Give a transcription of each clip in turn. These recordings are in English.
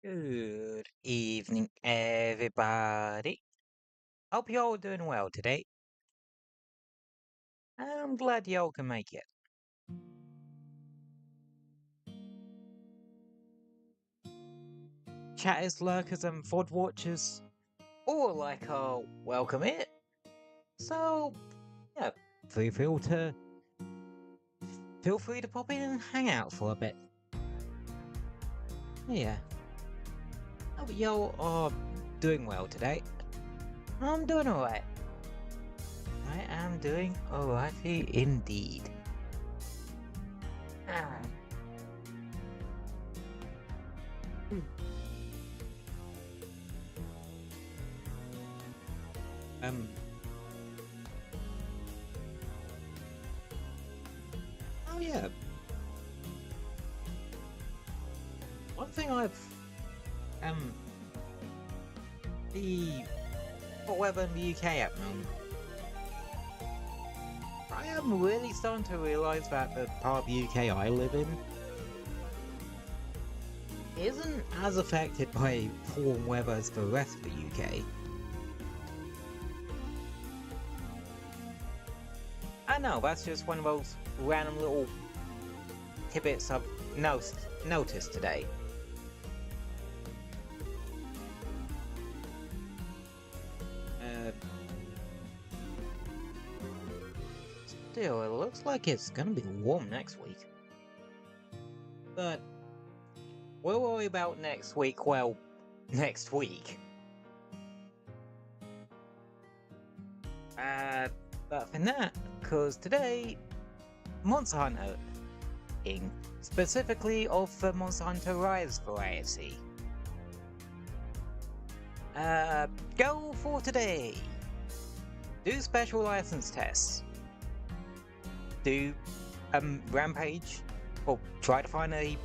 Good evening, everybody. Hope y'all doing well today. I'm glad y'all can make it. Chatters, lurkers, and VOD watchers all like our welcome it. So, yeah, feel free to pop in and hang out for a bit. Yeah. Hope y'all are doing well today. I'm doing alright. I am doing alrighty indeed. Ah. Um. Oh yeah. One thing I've the hot weather in the UK at the moment. I am really starting to realise that the part of the UK I live in isn't as affected by warm weather as the rest of the UK. I know, that's just one of those random little tidbits I've noticed today. Still, it looks like it's gonna be warm next week. But we'll worry about next week, well, next week. But for that, because today, Monster Hunter, specifically of the Monster Hunter Rise variety. Go for today. Do special license tests. Do Rampage, or try to find a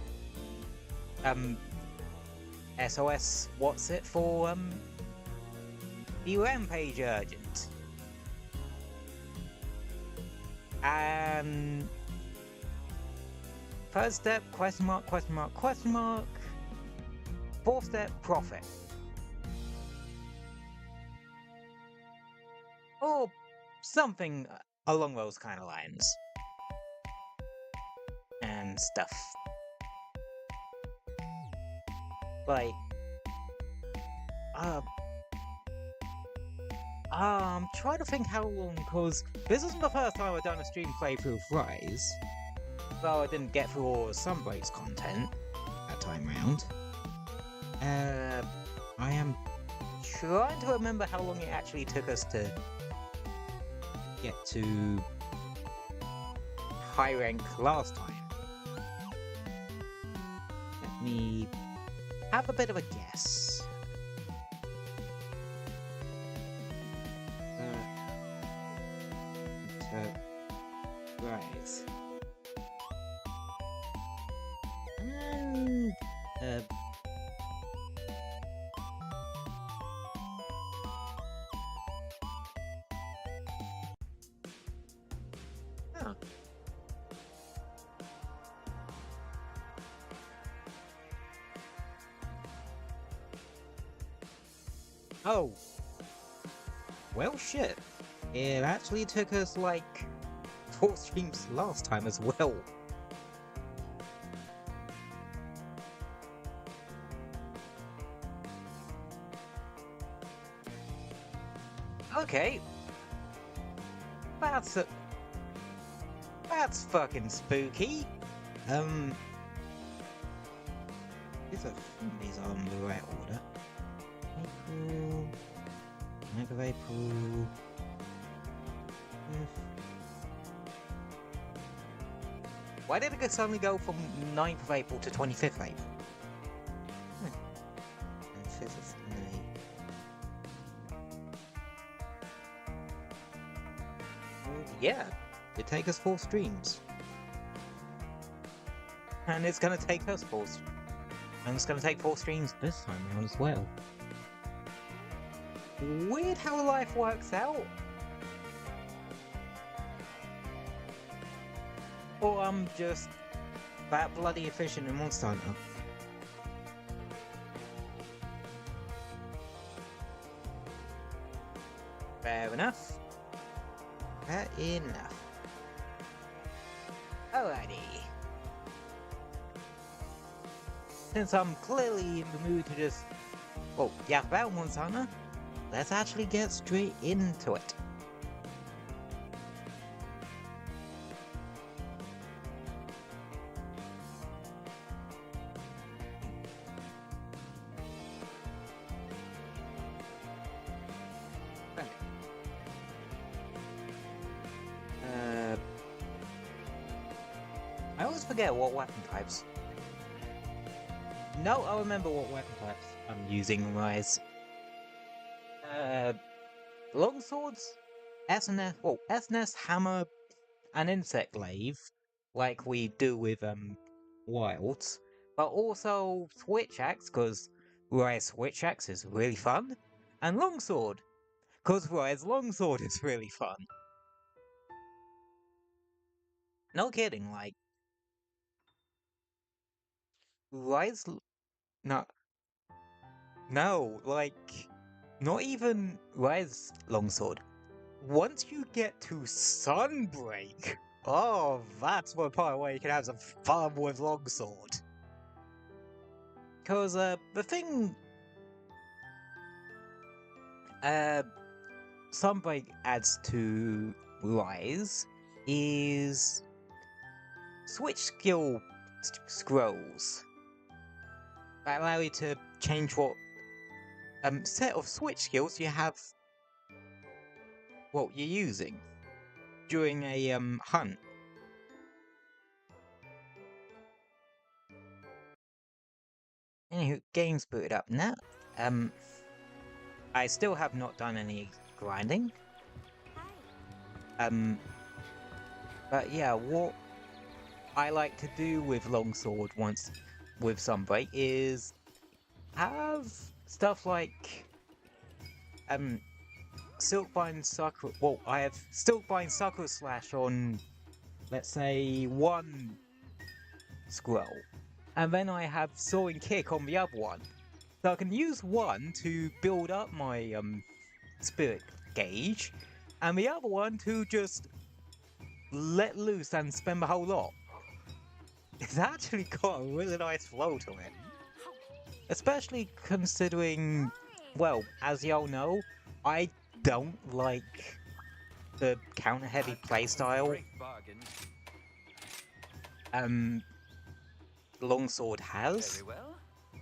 SOS what's it for the Rampage Urgent. And third step, question mark, question mark, question mark. Fourth step, profit. Or something along those kind of lines. And stuff. Like, I'm trying to think how long, because this isn't the first time I've done a stream playthrough of Rise. Though I didn't get through all of Sunbreak's content that time round. I am trying to remember how long it actually took us to get to high rank last time. Let me have a bit of a guess. Rise. And oh. Well, shit. It actually took us like 4 streams last time as well. Okay. That's fucking spooky. These are in the right order. April, 9th of April. Why did it suddenly go from 9th of April to 25th of April? And 5th of May. Yeah, it take us 4 streams. And it's gonna take us 4 streams. And it's gonna take 4 streams this time around as well. Weird how life works out. Or I'm just that bloody efficient in Monster Hunter. Fair enough. Fair enough. Alrighty. Since I'm clearly in the mood to just, well, yap about Monster Hunter, let's actually get straight into it. I always forget what weapon types. No, I remember what weapon types I'm using, Rise. Longswords, SNS, well, SNS, hammer, and insect glaive, like we do with wilds, but also switch axe, because Rise switch axe is really fun, and longsword, because Rise longsword is really fun. No kidding, like Rise, no, like not even Rise longsword. Once you get to Sunbreak, oh, that's one part where you can have some fun with longsword. Because the thing Sunbreak adds to Rise is switch skill scrolls that allow you to change what set of switch skills you have, what you're using during a hunt. Anywho, game's booted up now. I still have not done any grinding. But yeah, what I like to do with longsword once with Sunbreak is have stuff like Silkbind Sakura. Well, I have Silkbind Sakura Slash on, let's say, one scroll, and then I have Soaring Kick on the other one. So I can use one to build up my spirit gauge, and the other one to just let loose and spend the whole lot. It's actually got a really nice flow to it. Especially considering, well, as y'all know, I don't like the counter-heavy playstyle Longsword has. Very well.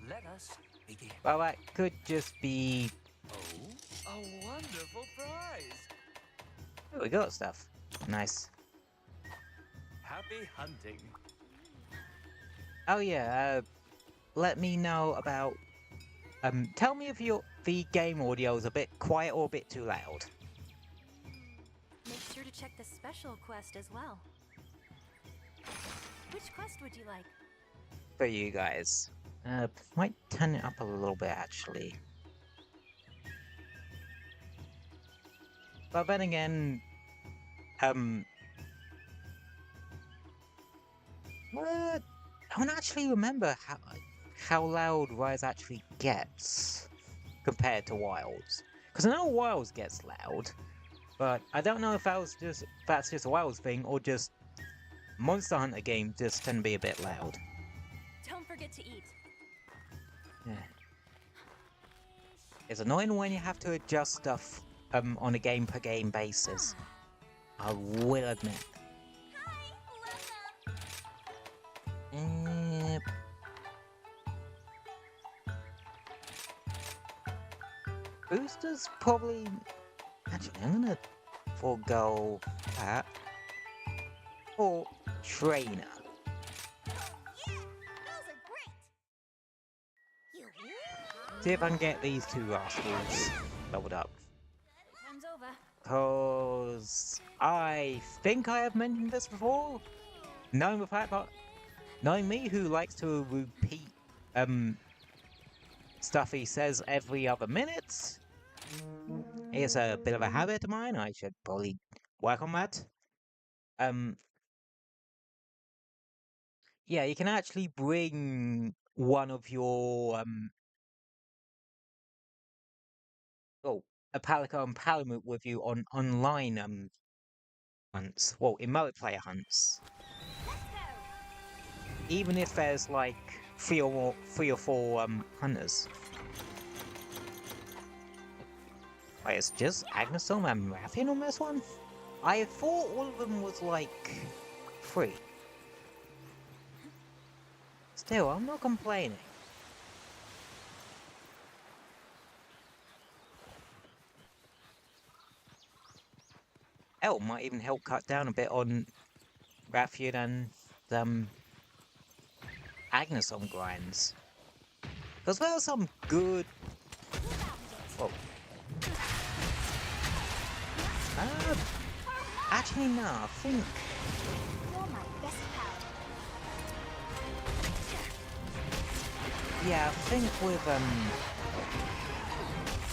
Let us begin. Well, that could just be... Oh, a wonderful prize! Oh, we got stuff. Nice. Happy hunting. Oh yeah, let me know about... tell me if the game audio is a bit quiet or a bit too loud. Make sure to check the special quest as well. Which quest would you like? For you guys. Might turn it up a little bit, actually. But then again... What? I don't actually remember how loud Rise actually gets compared to Wilds. Because I know Wilds gets loud, but I don't know if that's just a Wilds thing or just Monster Hunter games just tend to be a bit loud. Don't forget to eat. Yeah. It's annoying when you have to adjust stuff on a game per game basis. I will admit. Boosters probably... Actually, I'm gonna forego that. Or Trainer. See if I can get these two rascals leveled up. Time's over. Cause I think I have mentioned this before. Knowing the fact that knowing me who likes to repeat stuff he says every other minute, it's a bit of a habit of mine. I should probably work on that. Yeah, you can actually bring one of your oh, a Palico and Palamute with you on online hunts. Well, in multiplayer hunts. Even if there's like three or four hunters. Wait, it's just Agnesom and Rathian on this one? I thought all of them was like 3. Still, I'm not complaining. L might even help cut down a bit on Rathian and Agnesom grinds. Because there are some good... Whoa. Actually, no, I think... Yeah, I think with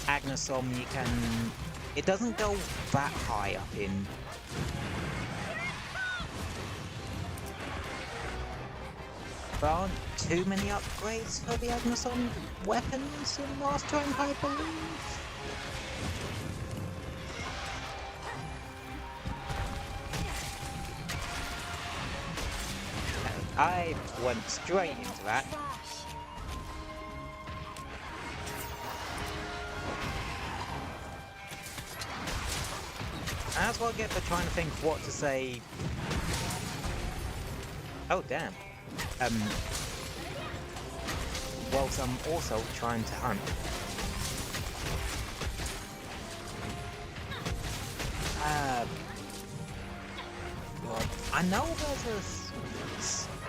Agnesom you can... It doesn't go that high up in... There aren't too many upgrades for the Agnesom weapons in Last Rank, I believe. I went straight into that. And that's what I get for trying to think what to say. Oh damn. Whilst I'm also trying to hunt. God. I know there's a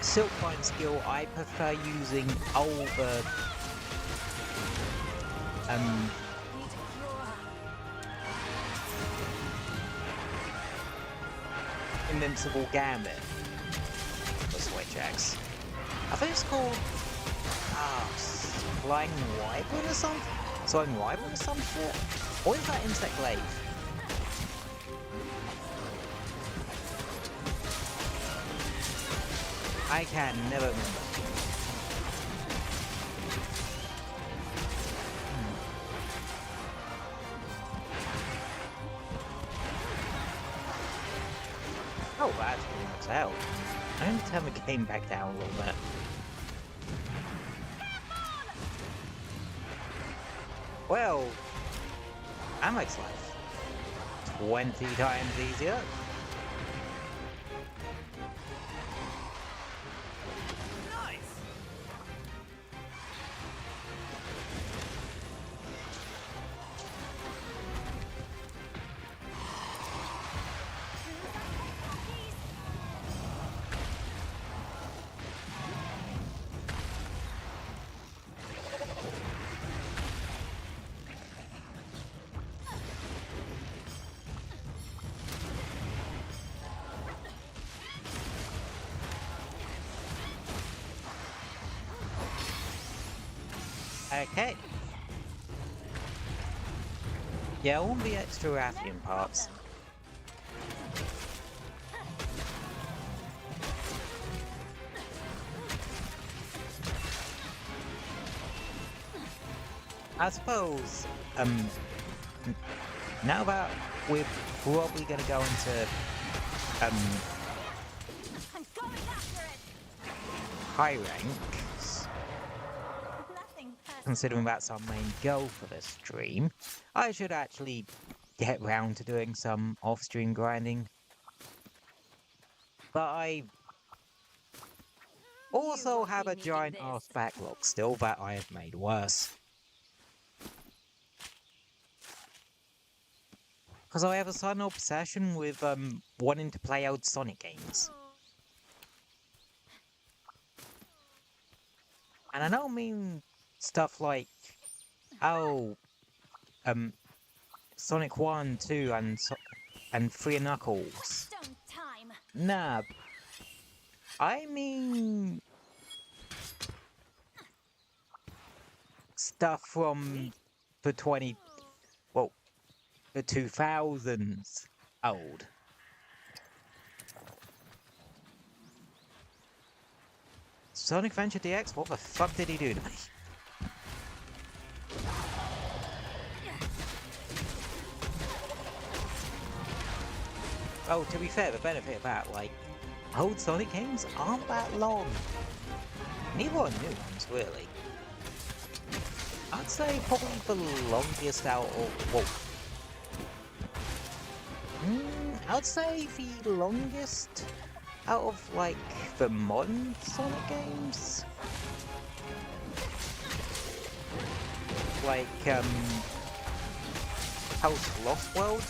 Silkbind skill I prefer using over Invincible Gambit for Switch X. I think it's called Flying Wyvern or something? Flying Wyvern or some shit? Or is that Insect Glaive? I can never remember. Oh, that's pretty much out. I need to turn the game back down a little bit. Well, that makes life 20 times easier. Okay. Yeah, all the extra Rathian parts. I suppose, now that we're probably gonna go into, high ranks, considering that's our main goal for this stream, I should actually get round to doing some off-stream grinding. But I also have a giant ass backlog still that I have made worse. Because I have a sudden obsession with wanting to play old Sonic games. And I don't mean stuff like, oh, Sonic 1, 2, and 3 Knuckles. Nah, I mean stuff from the 2000s old. Sonic Adventure DX? What the fuck did he do to me? Oh, to be fair, the benefit of that, like, old Sonic games aren't that long. Neither are new ones, really. I'd say probably the longest out of... well... I'd say the longest out of, like, the modern Sonic games. Like, House Lost World.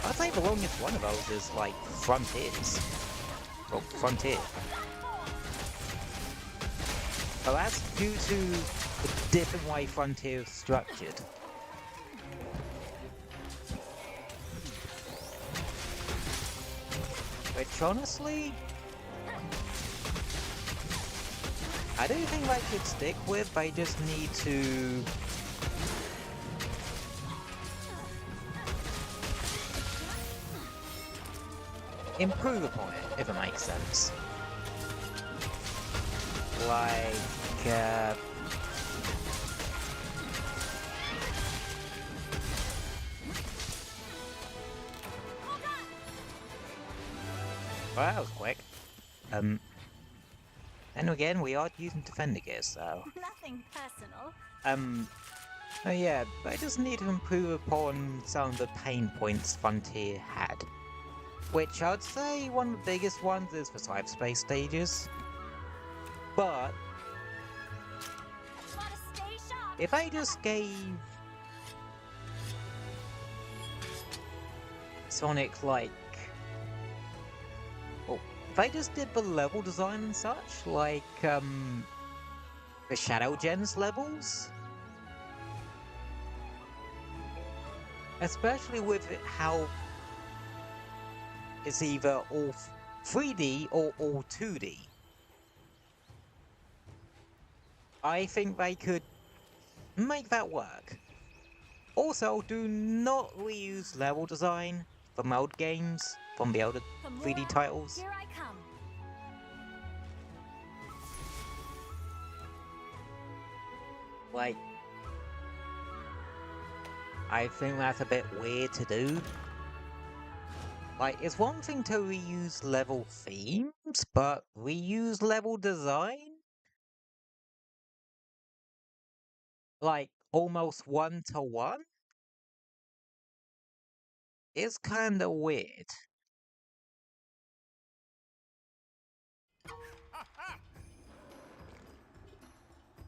I'd say the longest one of those is, like, Frontiers. Well, Frontier. But that's due to the different way Frontier is structured. Which, honestly, I do think they should stick with. They just need to... improve upon it, if it makes sense. Like, well, that was quick. And again, we are using Defender gear, so... Nothing personal. Oh yeah, they just need to improve upon some of the pain points Frontier had. Which I'd say one of the biggest ones is the cyberspace stages. But... if I just gave... Sonic, like... well, if I just did the level design and such, like, the Shadow Gens levels? Especially with how it's either all 3D or all 2D. I think they could make that work. Also, do not reuse level design from old games, from the older 3D titles. Here I come. Like, I think that's a bit weird to do. Like, it's one thing to reuse level themes, but reuse level design? Like, almost one-to-one? It's kinda weird.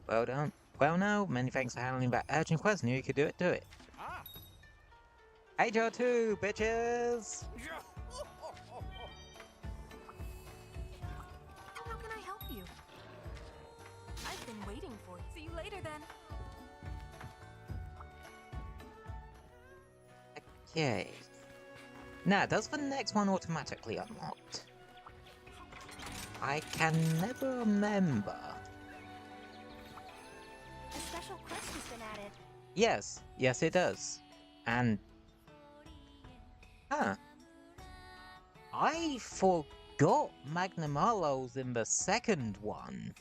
Well done. Well now, many thanks for handling that urgent quest. Knew you could do it, do it. HR2, bitches! How can I help you? I've been waiting for you. See you later then. Okay. Now, does the next one automatically unlocked? I can never remember. A special quest has been added. Yes, yes it does. And... huh. I forgot Magnum in the second one.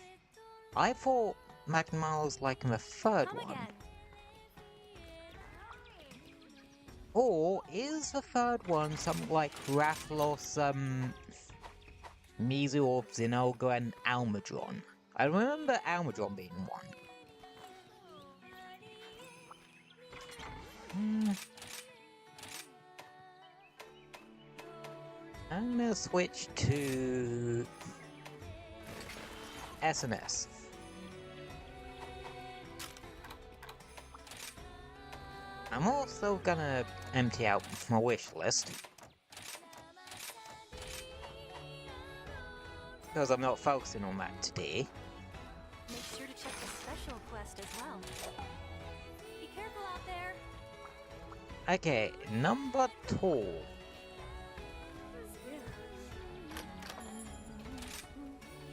I thought Magnum like in the third Come one. again. Or is the third one something like Rathlos, Mizu or Zinolga and Almudron? I remember Almudron being one. I'm gonna switch to SNS. I'm also gonna empty out my wish list. Because I'm not focusing on that today. Make sure to check the special quest as well. Be careful out there. Okay, number 2.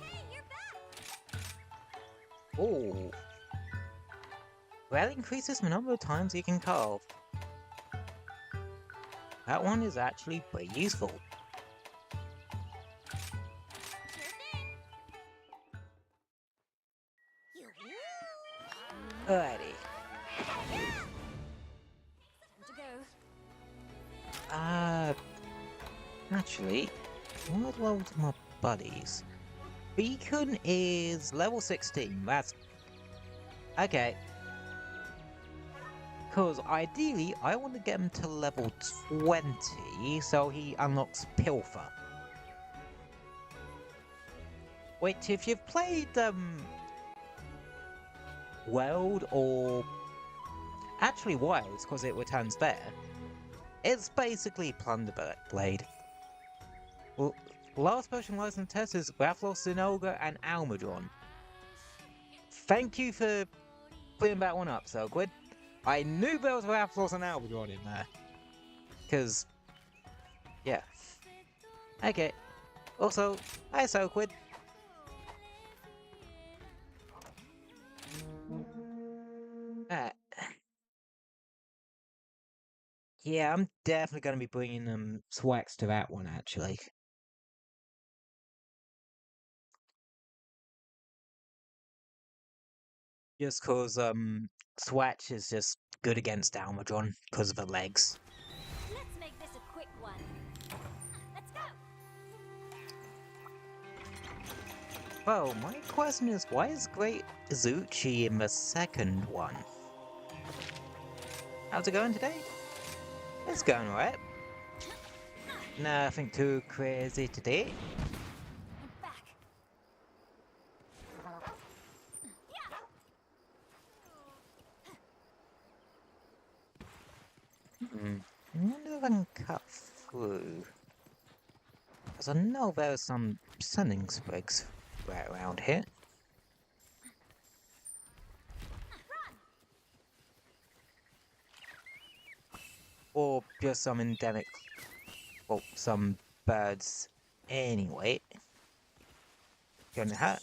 Hey, you're back. Oh. Well, it increases the number of times you can carve. That one is actually pretty useful. Alrighty. Time to go. Actually, what level to my buddies? Beacon is level 16. That's okay. Because ideally, I want to get him to level 20 so he unlocks Pilfer. Which, if you've played World or actually Wilds, because it returns there, it's basically Plunder Blade. Well, last potion license test is Rathalos, Sinolga, and Almudron. Thank you for clearing that one up, Silkwood. I knew there was Rathalos and Almudron in there. Because, yeah. Okay. Also, hi Silkwood. Yeah, I'm definitely going to be bringing Swax to that one, actually. Just cause Swatch is just good against Almudron because of the legs. Let's make this a quick one. Let's go. Well, my question is, why is Great Izuchi in the second one? How's it going today? It's going alright. Nothing too crazy today. I'm back. I wonder if I can cut through. Because I know there's some sending sprigs right around here. Or just some endemic, well, some birds anyway. Gonna hurt.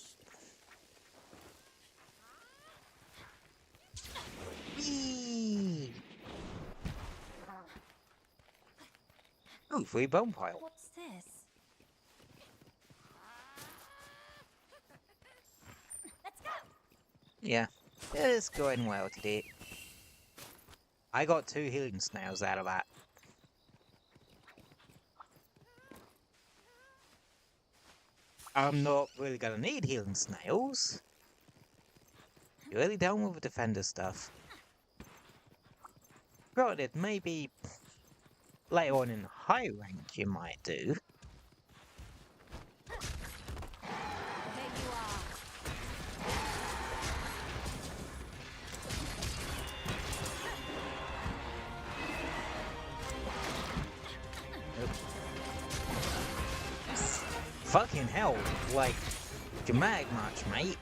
Whee! Ooh, free bone pile. What's this? Let's go. Yeah, it's going well today. I got 2 healing snails out of that. I'm not really gonna need healing snails. You're really done with the defender stuff. Granted, maybe later on in high rank you might do. There you are. Fucking hell, like, dramatic much, mate.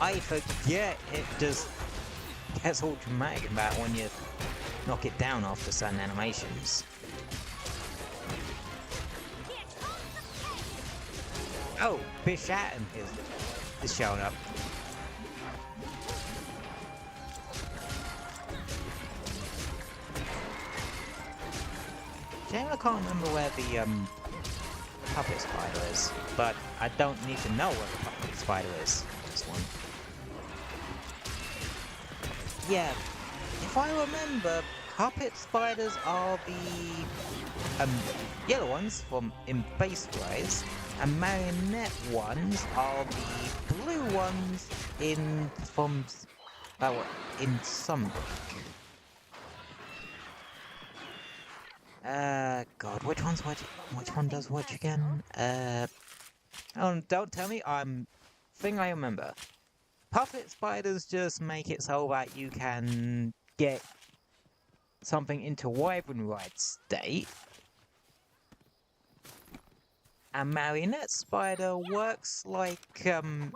I forget it just gets all dramatic about when you knock it down after certain animations. Oh, Bish Atom is showing up. Shame I can't remember where the puppet spider is, but I don't need to know where the puppet spider is. This one. Yeah, if I remember, puppet spiders are the yellow ones from in Base Rise, and marionette ones are the blue ones in in Sunbreak. God, which one does which again? Oh, don't tell me, thing I remember. Puppet spiders just make it so that you can get something into Wyvern Ride state. And Marionette Spider works like, Whetstone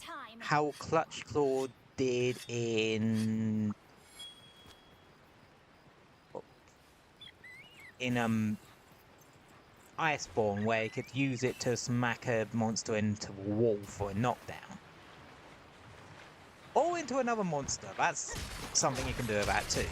time. how Clutch Claw did in Iceborne, where you could use it to smack a monster into a wall for a knockdown. Or into another monster, that's something you can do about too.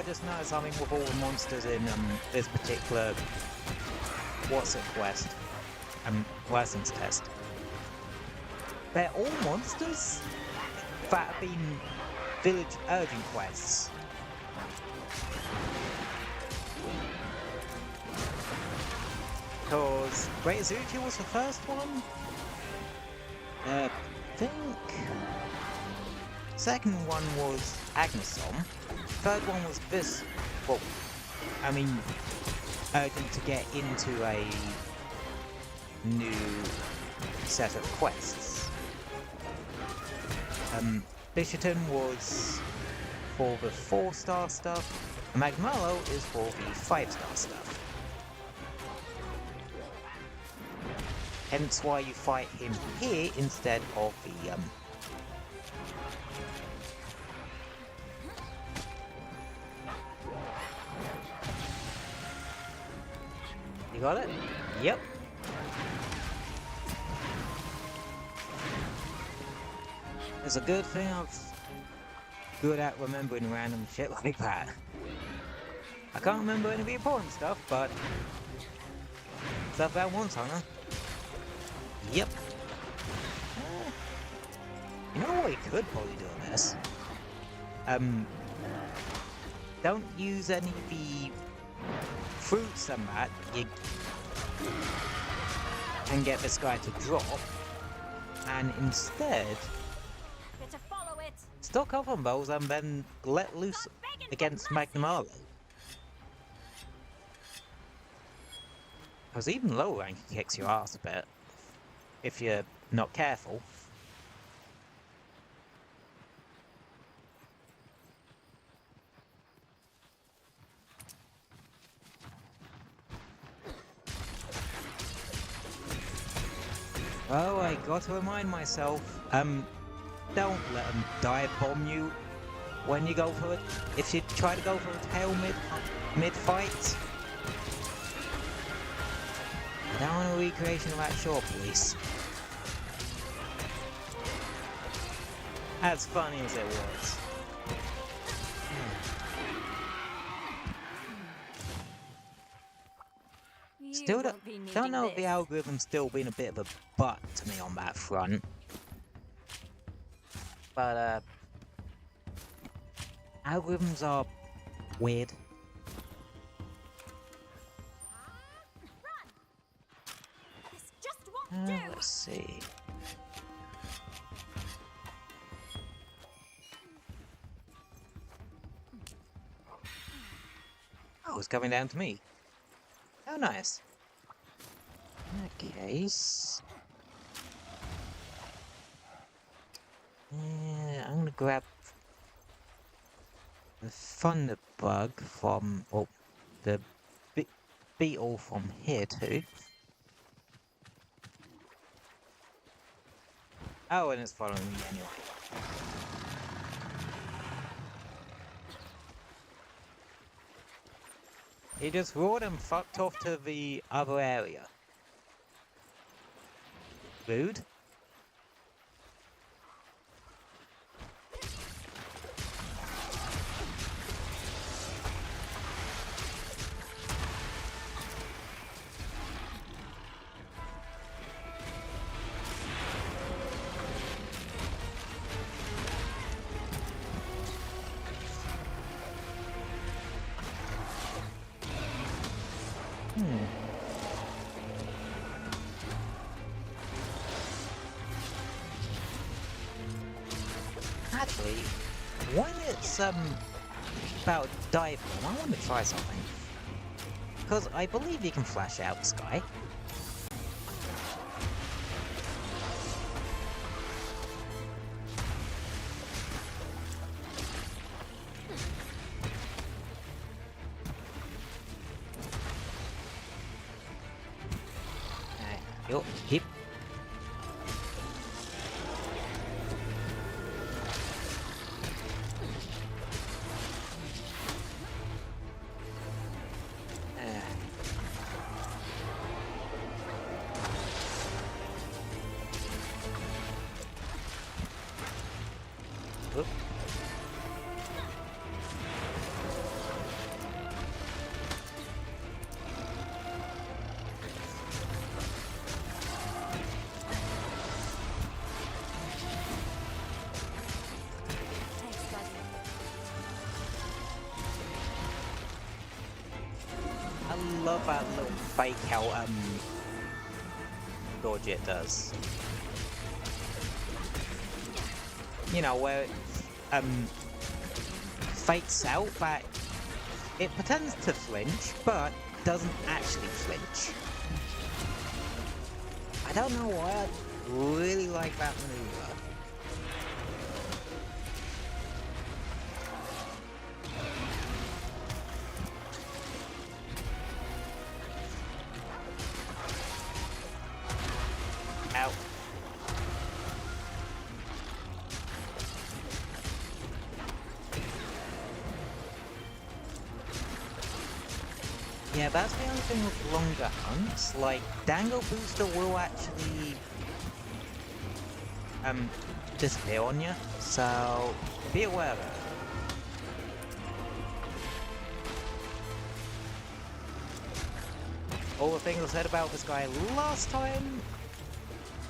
just noticed something with all the monsters in this particular quest, license test. They're all monsters that have been village urgent quests. Because Great Azuchi was the first one. I think second one was Agnesom. Third one was this. Well, I mean, urgent to get into a new set of quests. Bisherton was for the 4-star stuff, and Magmallow is for the 5-star stuff. Hence why you fight him here instead of the You got it? Yep. It's a good thing I'm good at remembering random shit like that. I can't remember any of the important stuff, but stuff that once, huh? Yep. You know what you could probably do on this? Don't use any of the fruits and that you can get this guy to drop, and instead Better follow it. stock up on those and then let loose against Magmallow. Because even low rank kicks your ass a bit if you're not careful. Oh, I gotta remind myself, don't let them dive bomb you when you go for it. If you try to go for a tail mid-fight. I don't want a recreation of that shore police. As funny as it was. Still don't know if the algorithm's still been a bit of a butt to me on that front. But algorithms are weird. This just won't do. Let's see. Oh, it's coming down to me. Oh, nice. In that case... yeah, I'm gonna grab the Thunderbug from... well, the beetle from here too. Oh, and it's following me anyway. He just roared and fucked off to the other area. Rude. Actually, when it's about diving, I want to try something. Because I believe you can flash out the sky. Yo, hip. love that little fake out dodge it does. You know, where it fakes out that it pretends to flinch, but doesn't actually flinch. I don't know why I really like that maneuver. Ow. Yeah, that's the only thing with longer hunts. Like, Dango Booster will actually disappear on you, so be aware of that. All the things I said about this guy last time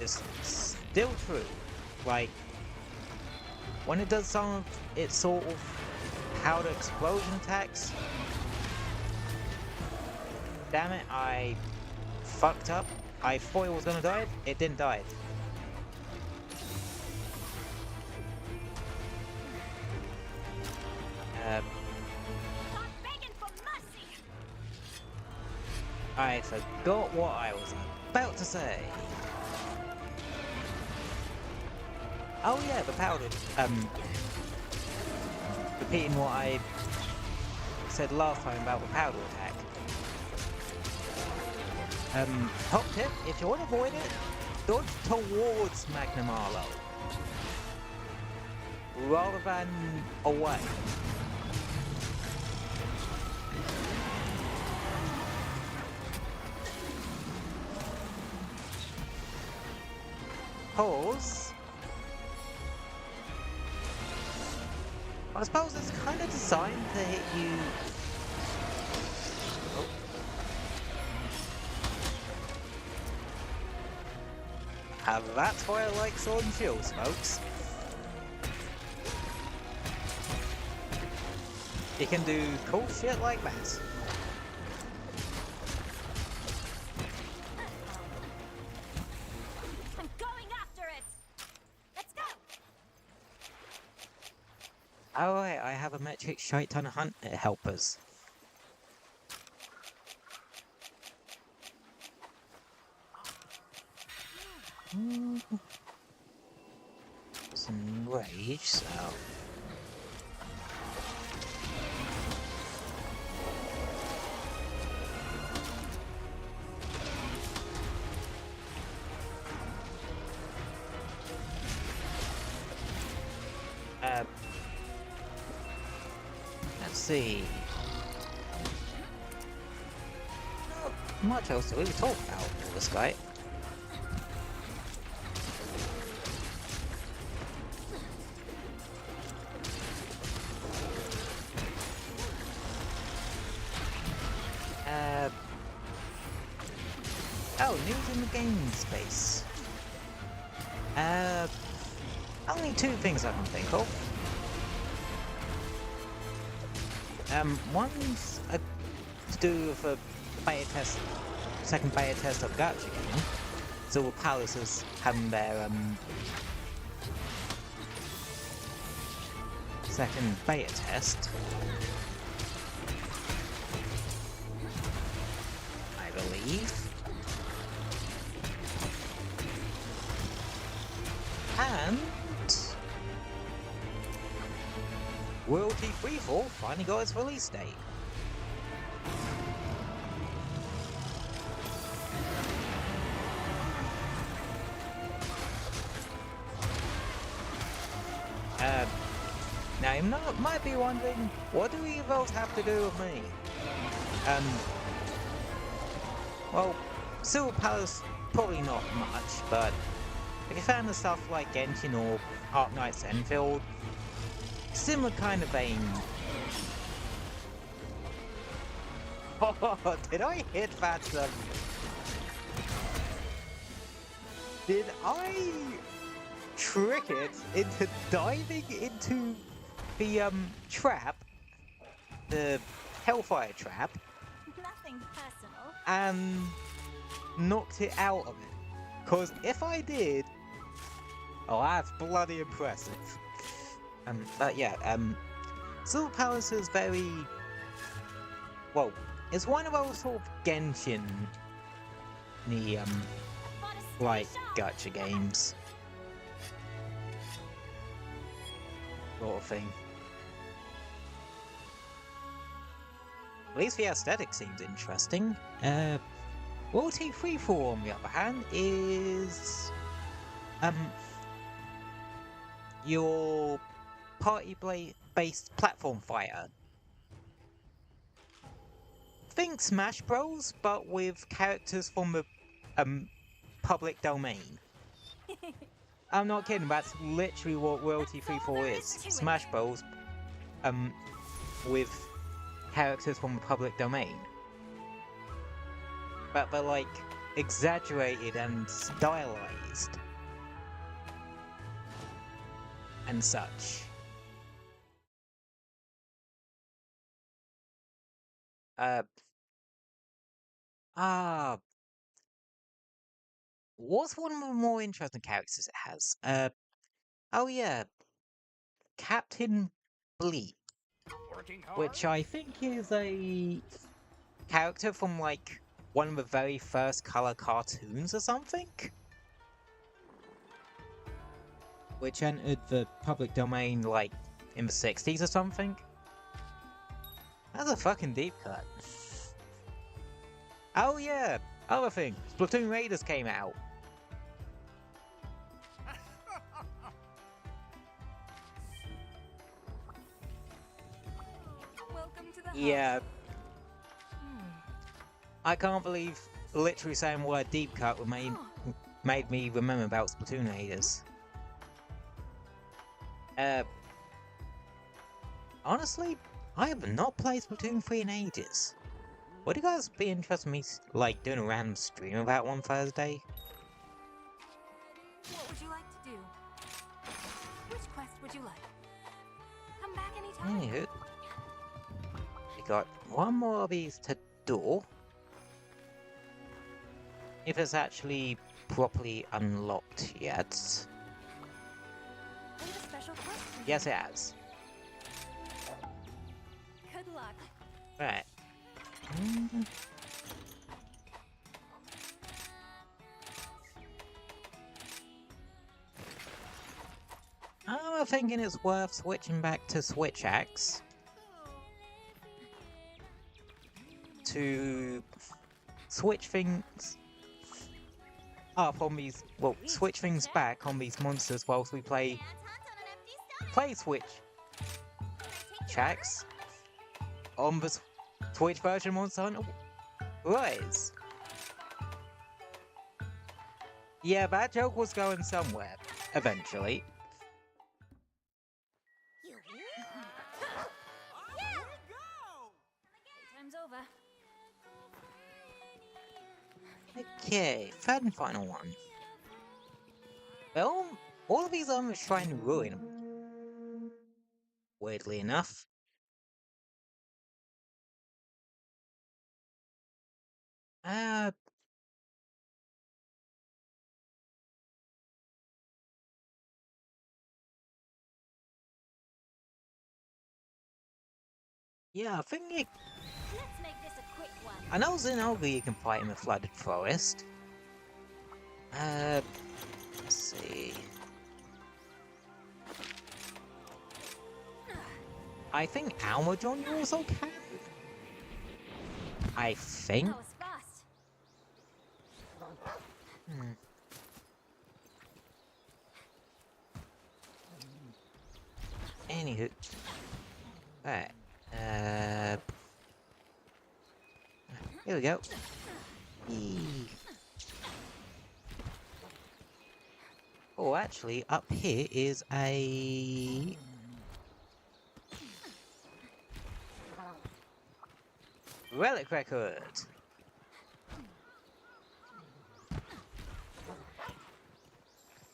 is still true. Like, when it does some of its sort of powder explosion attacks, damn it, I fucked up. I thought it was gonna die, it didn't die. I forgot what I was about to say. Oh yeah, the powder. Repeating what I said last time about the powder attack. Top tip, if you want to avoid it, dodge towards Magnum Arlo rather than away. Pause. I suppose it's kind of designed to hit you. Oh. And that's why I like sword and shields, folks. You can do cool shit like that. I'm going after it. Let's go. Oh wait, I have a metric shite ton of hunt helpers. Some rage, so. Let's see. Not much else to really talk about with this guy. Oh, news in the game space. Only two things I can think of. One's to do with a beta test, second beta test of Gacha game. So Palace is having their second beta test. I believe. And Royalty Freefall finally got its release date. Now you might be wondering, what do evils have to do with me? Well, Silver Palace, probably not much, but if you're a fan of stuff like Genshin or Ark Knight's Enfield, similar kind of vein. Oh, did I hit that? Did I trick it into diving into the trap, the Hellfire trap? Nothing personal. and knocked it out of it. Because if I did, oh, that's bloody impressive. But yeah, Silver Palace is very, well, it's one of those sort of Genshin, like, gacha games. Sort of thing. At least the aesthetic seems interesting. Royalty Freefall, on the other hand, is your party-based platform fighter. Think Smash Bros, but with characters from the public domain. I'm not kidding. That's literally what Royalty Freefall is. Smash Bros, with characters from the public domain. But they're like exaggerated and stylized and such. What's one of the more interesting characters it has? Oh yeah, Captain Bleep, which I think is a character from like one of the very first color cartoons or something, which entered the public domain like in the 60s or something. That's a fucking deep cut. Oh yeah, other thing, Splatoon Raiders came out. Welcome to the Yeah. house. I can't believe literally saying the word deep cut made me remember about Splatoon Raiders. Honestly, I have not played Splatoon 3 in ages. Would you guys be interested in me, like, doing a random stream about one Thursday? What would you like to do? Which quest would you like? Come back anytime. Anywho, we got one more of these to do. If it's actually properly unlocked yet. I have a special quest for you. Yes, it has. Good luck. Right. I'm thinking it's worth switching back to Switch Axe to switch things up on these, well, switch things back on these monsters whilst we play Switch Axe on the Switch version of Monster Hunter Rise. Yeah, that joke was going somewhere, eventually. Time's over. Okay, third and final one. Well, all of these are trying to ruin, weirdly enough. Yeah, I think it, Let's make this a quick one. I know Zinogre you can fight in the Flooded Forest. Let's see. I think Almadron you also can? I think? That was fast. Anywho. Right. Here we go. Eee. Oh, actually, up here is a... relic record.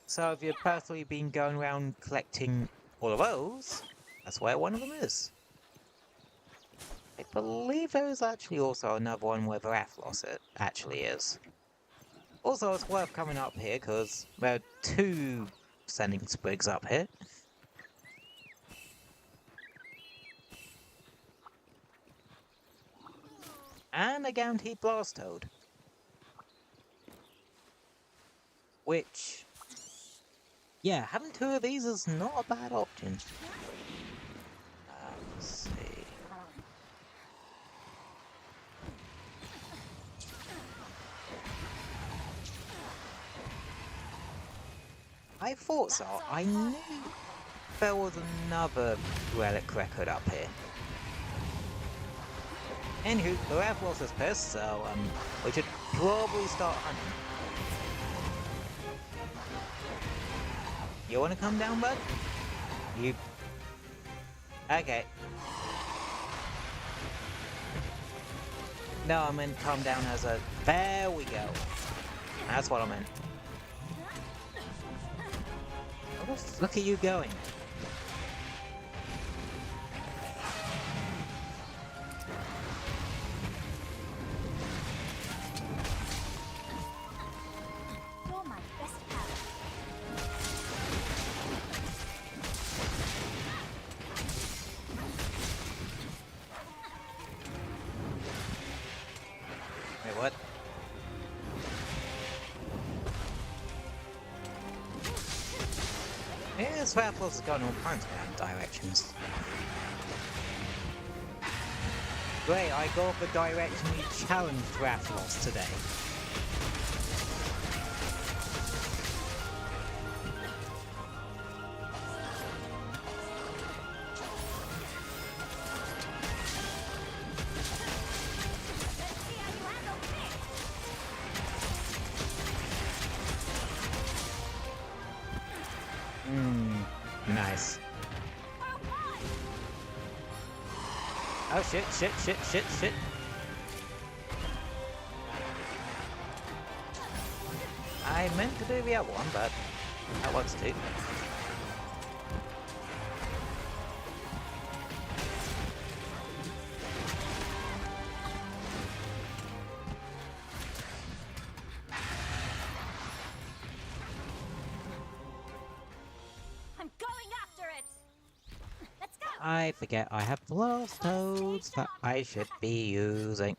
So if you've personally been going around collecting all of those, that's where one of them is. Right. believe there is actually also another one where Rathalos it actually is. Also, it's worth coming up here because there are 2 sending sprigs up here. And a guaranteed blast toad. Which, yeah, having 2 of these is not a bad option. Let's see. I thought so. I knew there was another relic record up here. Anywho, the Rathalos is pissed, so we should probably start hunting. You wanna come down, bud? You... Okay. No, I meant come down as a... There we go. That's what I meant. Look at you going. You're my best pal. Wait, what? Yeah, this Rathalos has gone all kinds of random directions. Great, I got the direction we challenged Rathalos today. Nice. Oh shit, shit, shit, shit, shit. I meant to do the other one, but that works too. I'm going after it. Let's go. I forget I have blast toads that I should be using.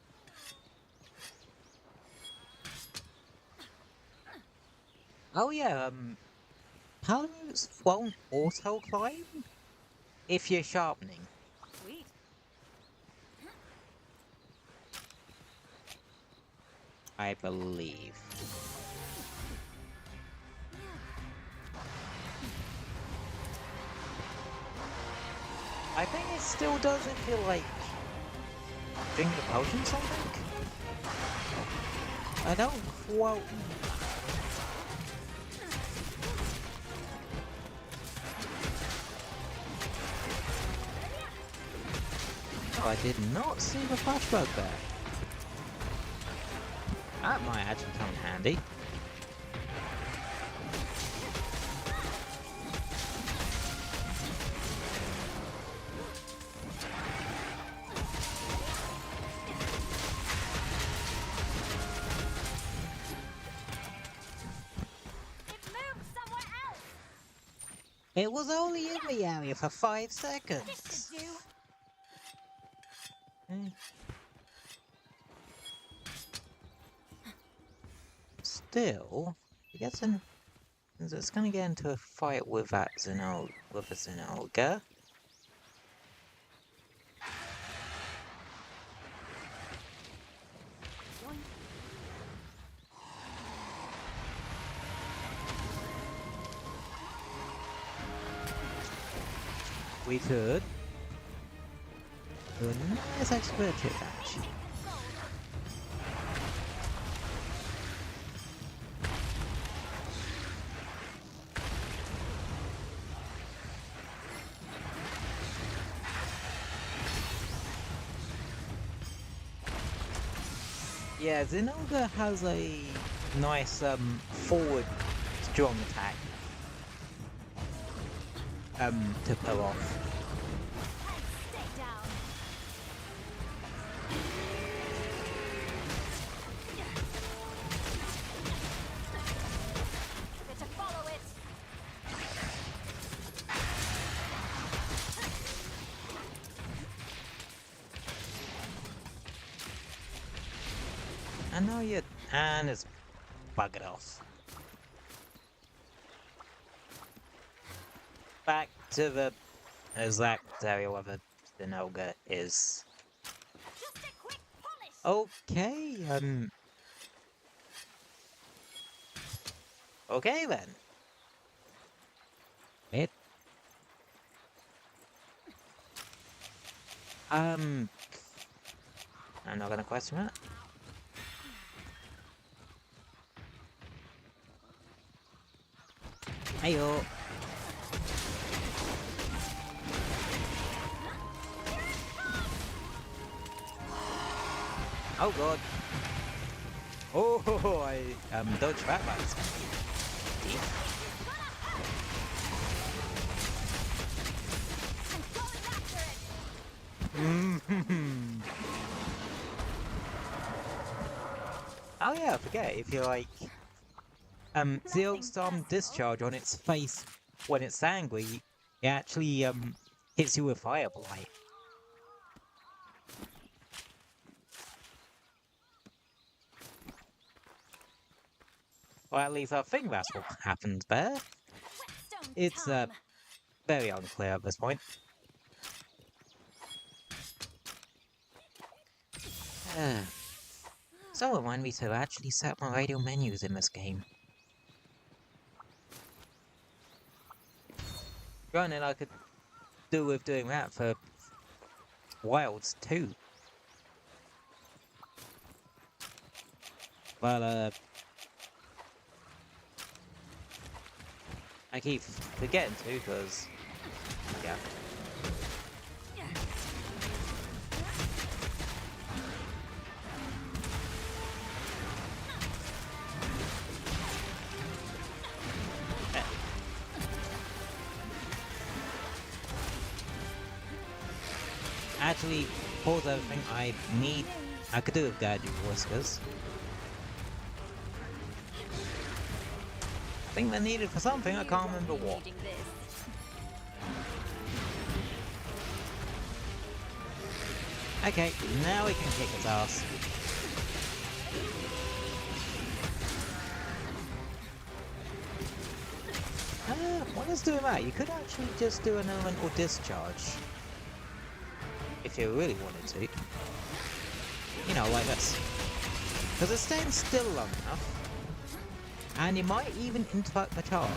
Oh yeah, Palamutes won't auto-climb if you're sharpening. Sweet. I believe. I think it still does if you like drink the potion something. I don't quote me. Oh, I did not see the flashbug there. That might actually come in handy. It moved somewhere else. It was only in the area for 5 This seconds. should do. Still, he gets in. It's gonna get into a fight with that with a Zenolga. We could do a nice expert hit match. Yeah, Zenolga has a nice forward strong attack to pull off. Stay down. And now you... And it's buggered off. Back to the exact area where the Denoga is. Just a quick polish. Okay, okay then. I'm not gonna question that. Heyo. Oh god. Oh, I dodged that by Oh yeah, I forget, if you're like Zero Storm Discharge on its face when it's angry, it actually hits you with Fire Blight. Or at least I think that's what happens there. It's very unclear at this point. So remind me to actually set my radio menus in this game. Granted, I could do with doing that for Wilds too. But I keep forgetting to because, yeah. Actually, pause everything. I could do with Gadget Whiskers. I think they're needed for something, I can't remember what. Okay, now we can kick its ass. What is doing that? You could actually just do an elemental discharge. If you really wanted to. You know, like this. Because it's staying still long enough. And you might even interrupt the charge.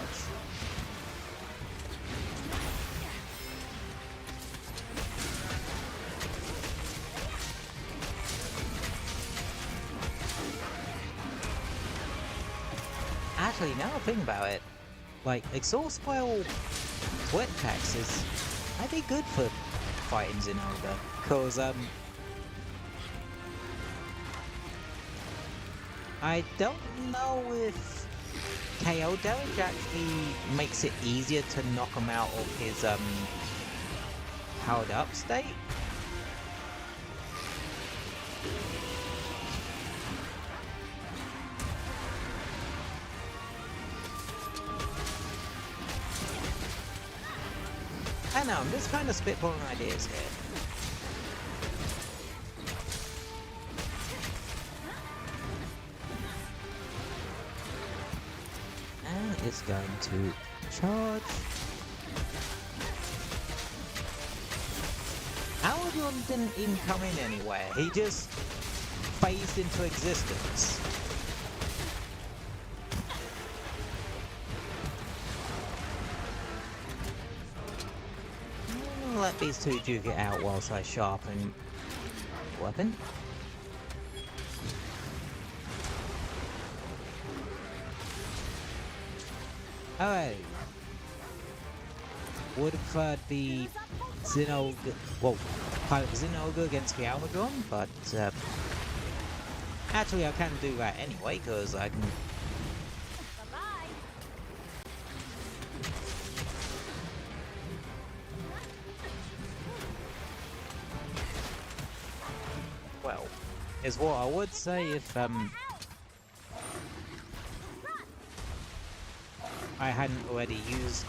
Actually, now I think about it, like, exhaust spiral sweat attacks is might be good for fighting Zinogre, because I don't know if KO damage actually makes it easier to knock him out of his powered up state. I know, I'm just kind of spitballing ideas here. And it's going to charge. Aladon didn't even come in anywhere, he just phased into existence. Let these two duke it out whilst I sharpen weapon. Alright. Would have preferred the Zinogre, well, Pilot Zinogre against the Almadron, but actually I can do that anyway, because I can. Well, is what I would say if I hadn't already used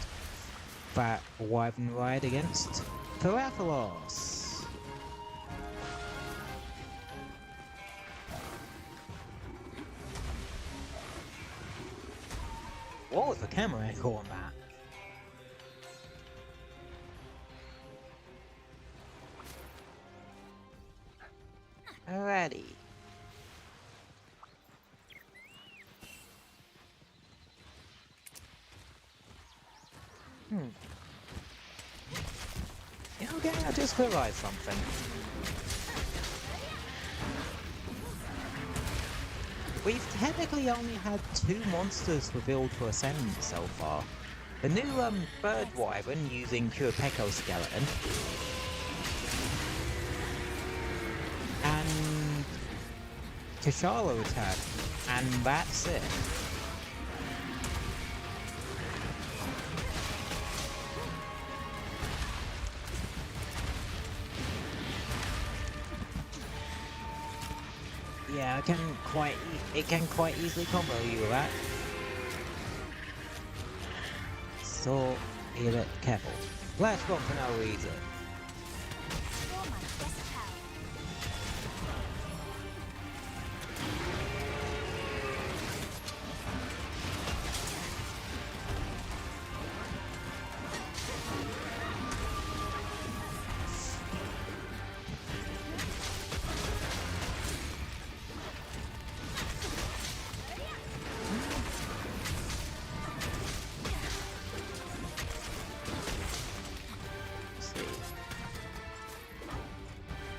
that Wyvern Ride against Parathalos. What was the camera angle on that? Alrighty. Yeah, okay, I just realized something. We've technically only had 2 monsters revealed for Ascendant so far. The new bird wyvern using pure Pecco skeleton. And T'Challa return. And that's it. Yeah, it can quite easily combo you with that. So, you bit careful. Flash bomb for no reason. You're my best pal.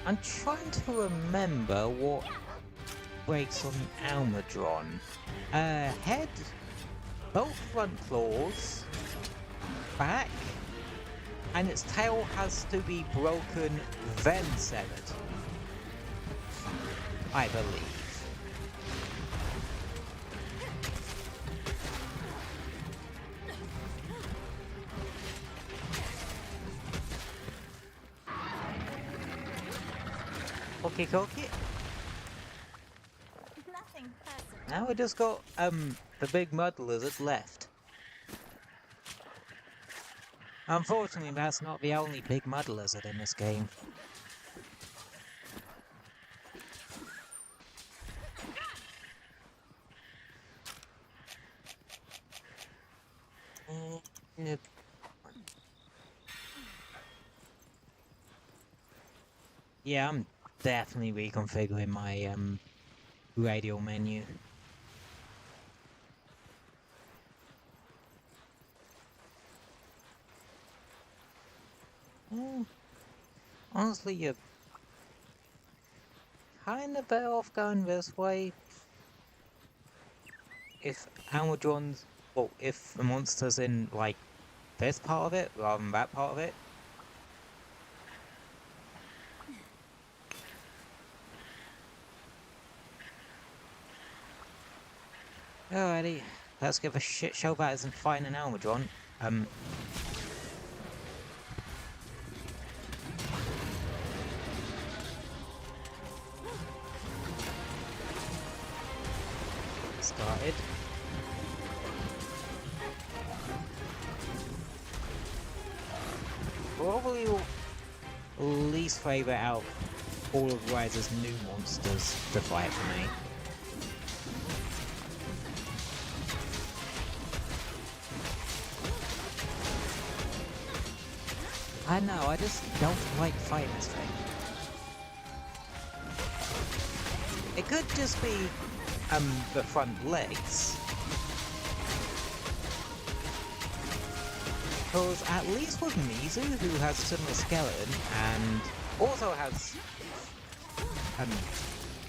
I'm trying to remember what breaks on Almadron. Head, both front claws, back, and its tail has to be broken, then severed. I believe. Okay, okay. Nothing personal. Now we just got the big mud lizard left. Unfortunately, that's not the only big mud lizard in this game. Yeah, I'm definitely reconfiguring my radial menu. Honestly, you're kind of better off going this way. If Almadron's, well, if the monster's in like this part of it rather than that part of it. Alrighty, let's give a shit show that isn't fighting an Almadron. Started. Probably least favourite out all of Rise's new monsters to fight for me. I know, I just don't like fighting this thing. It could just be, the front legs. Because at least with Mizu, who has similar skeleton, and also has,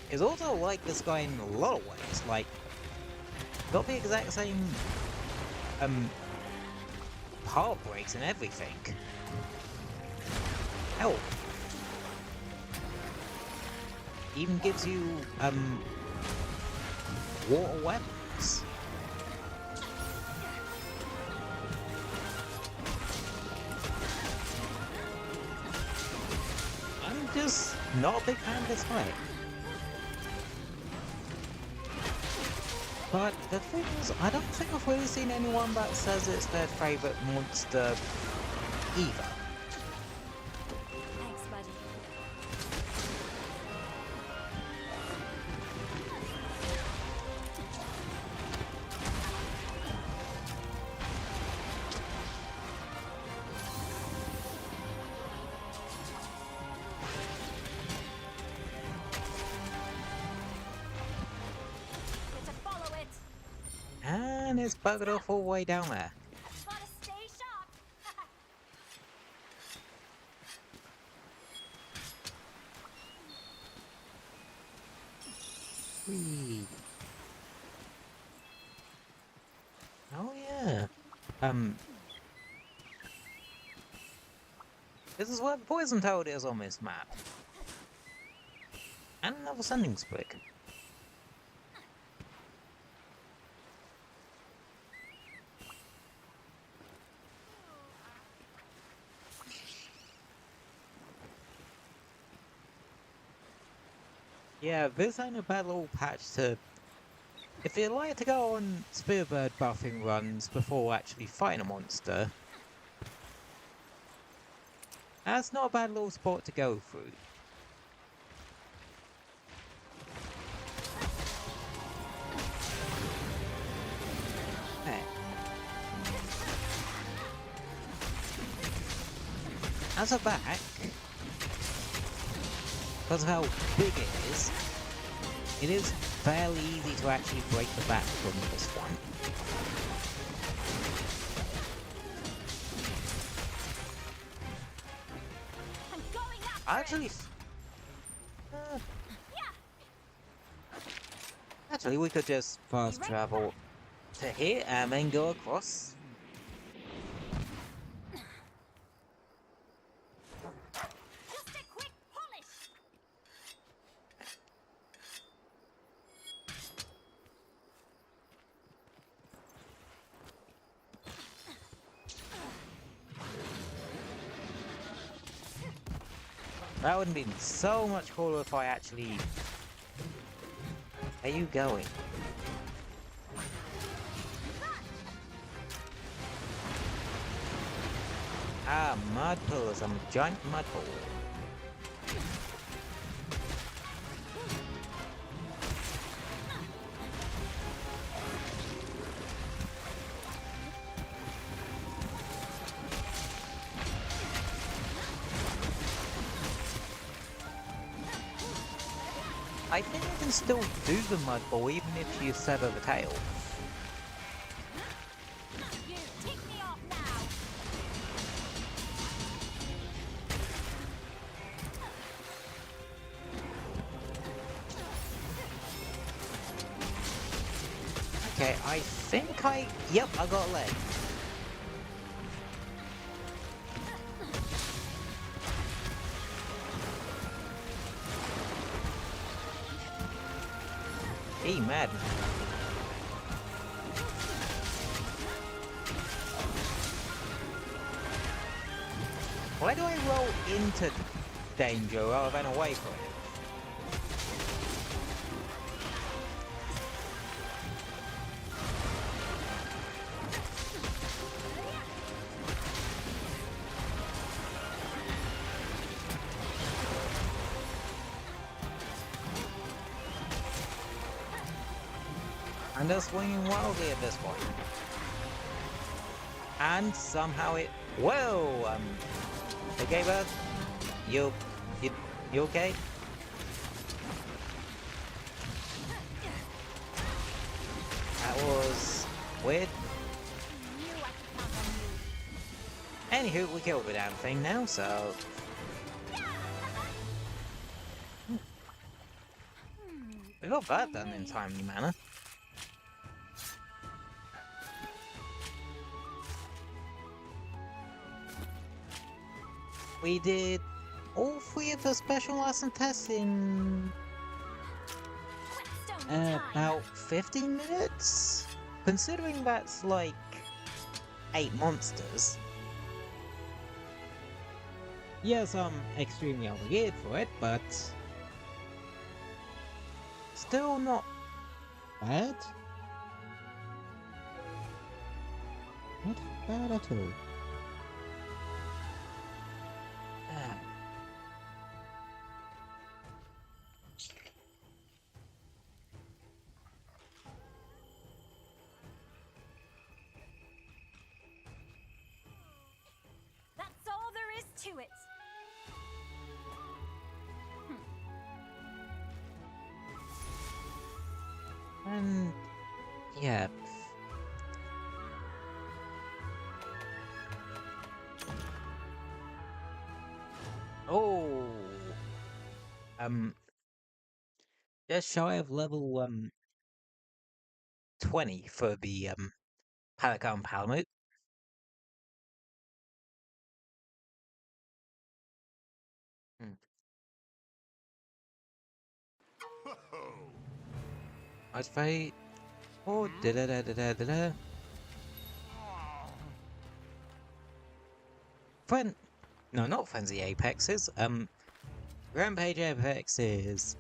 is also like this guy in a lot of ways, like, got the exact same, power breaks and everything. Hell, even gives you, water weapons. I'm just not a big fan of this fight. But the thing is, I don't think I've really seen anyone that says it's their favourite monster either. Thanks, buddy. And it's buggered off all the way down there. Gotta stay sharp. Whee. Oh yeah. This is where the poison toad is on this map. And another sending split. Yeah, this ain't a bad little patch to... If you like to go on Spearbird buffing runs before actually fighting a monster, that's not a bad little spot to go through. Hey. As a back, because of how big it is fairly easy to actually break the back from this one. I'm going up. Actually, actually, we could just fast travel to here and then go across. Just a quick polish. That would have been so much cooler if I actually... Are you going? Ah, mud pools. I'm a giant mud pool. I think you can still do the mud ball even if you sever the tail. You tick me off now. Okay, I think Yep, I got a leg. Hey, mad. Why do I roll into danger rather than away from it? And they're swinging wildly at this point. And somehow it... Whoa! Okay, bud? You okay? That was... weird. Knew I could count on you. Anywho, we killed the damn thing now, so... We got that done in timely manner. We did all 3 of the special lesson tests in Whetstone time. about 15 minutes? Considering that's like 8 monsters. Yes, I'm extremely obligated for it, but still not bad. Not bad at all. That's all there is to it. And yeah, just shy of level 20 for the Pelican Palamute. I'd say, oh, da da da da da da da. No, not Frenzy Apexes. Rampage Apexes.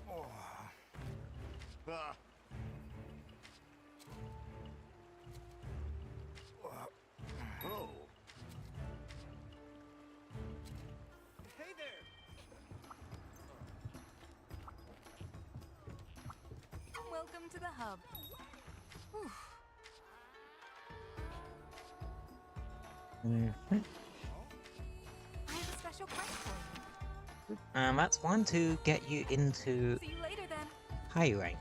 Hey there! Welcome to the hub. Whew. Mhm. I have a special quest for you. That's one to get you into See you later then. high rank.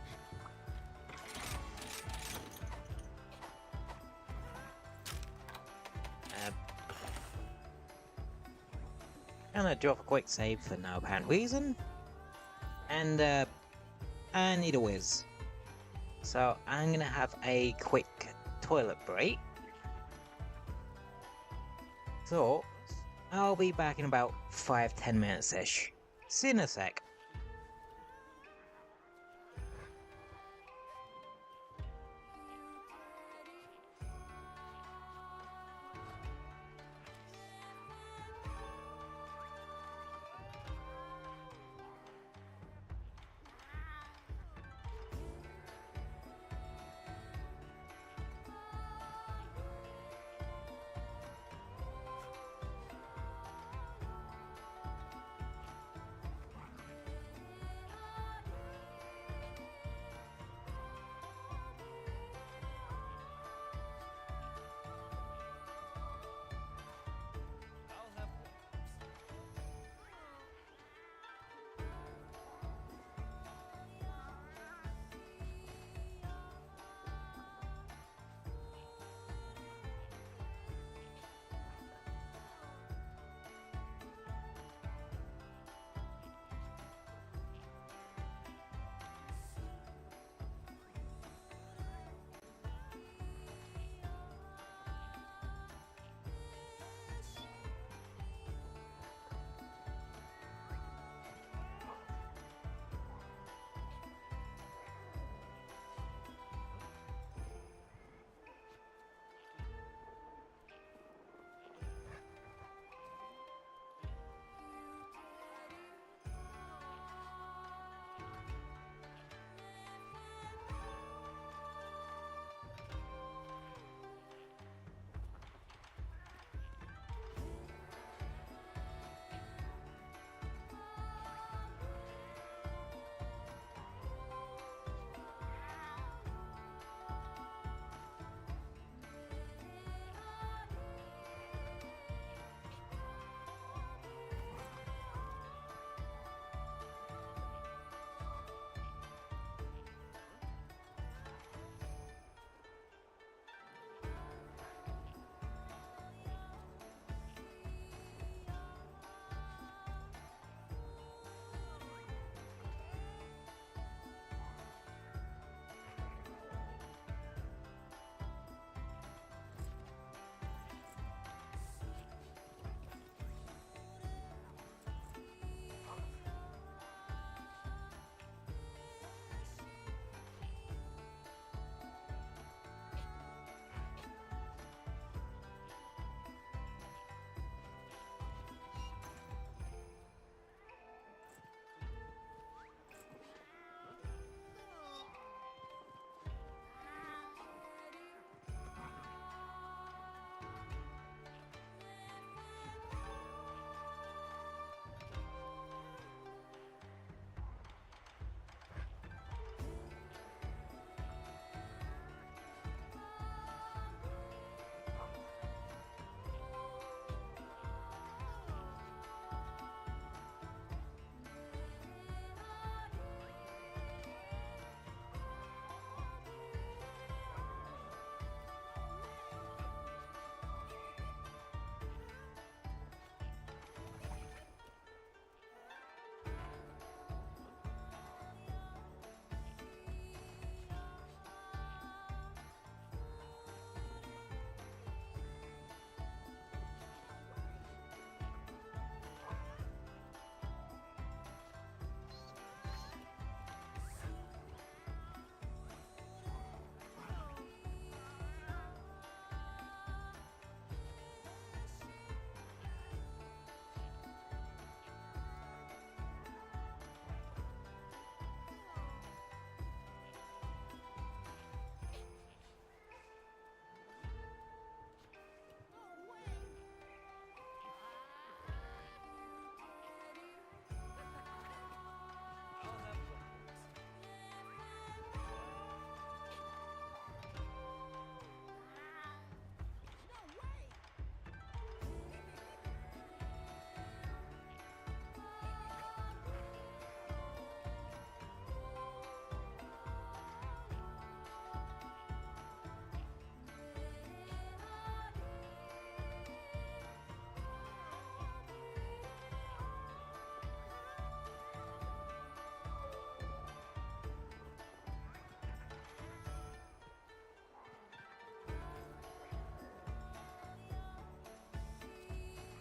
Gonna drop a quick save for no apparent reason. And I need a whiz. So I'm gonna have a quick toilet break. So I'll be back in about 5-10 minutes-ish. See you in a sec.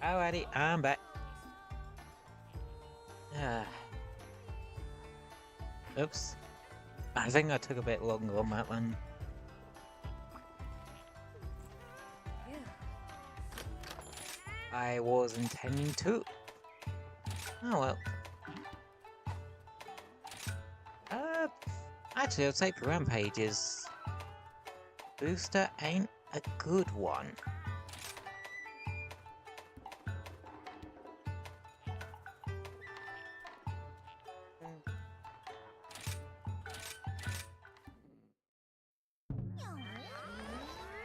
Alrighty, I'm back. Oops. I think I took a bit longer on that one. I was intending to. Oh well. Actually, I'll take the rampages. Booster ain't a good one.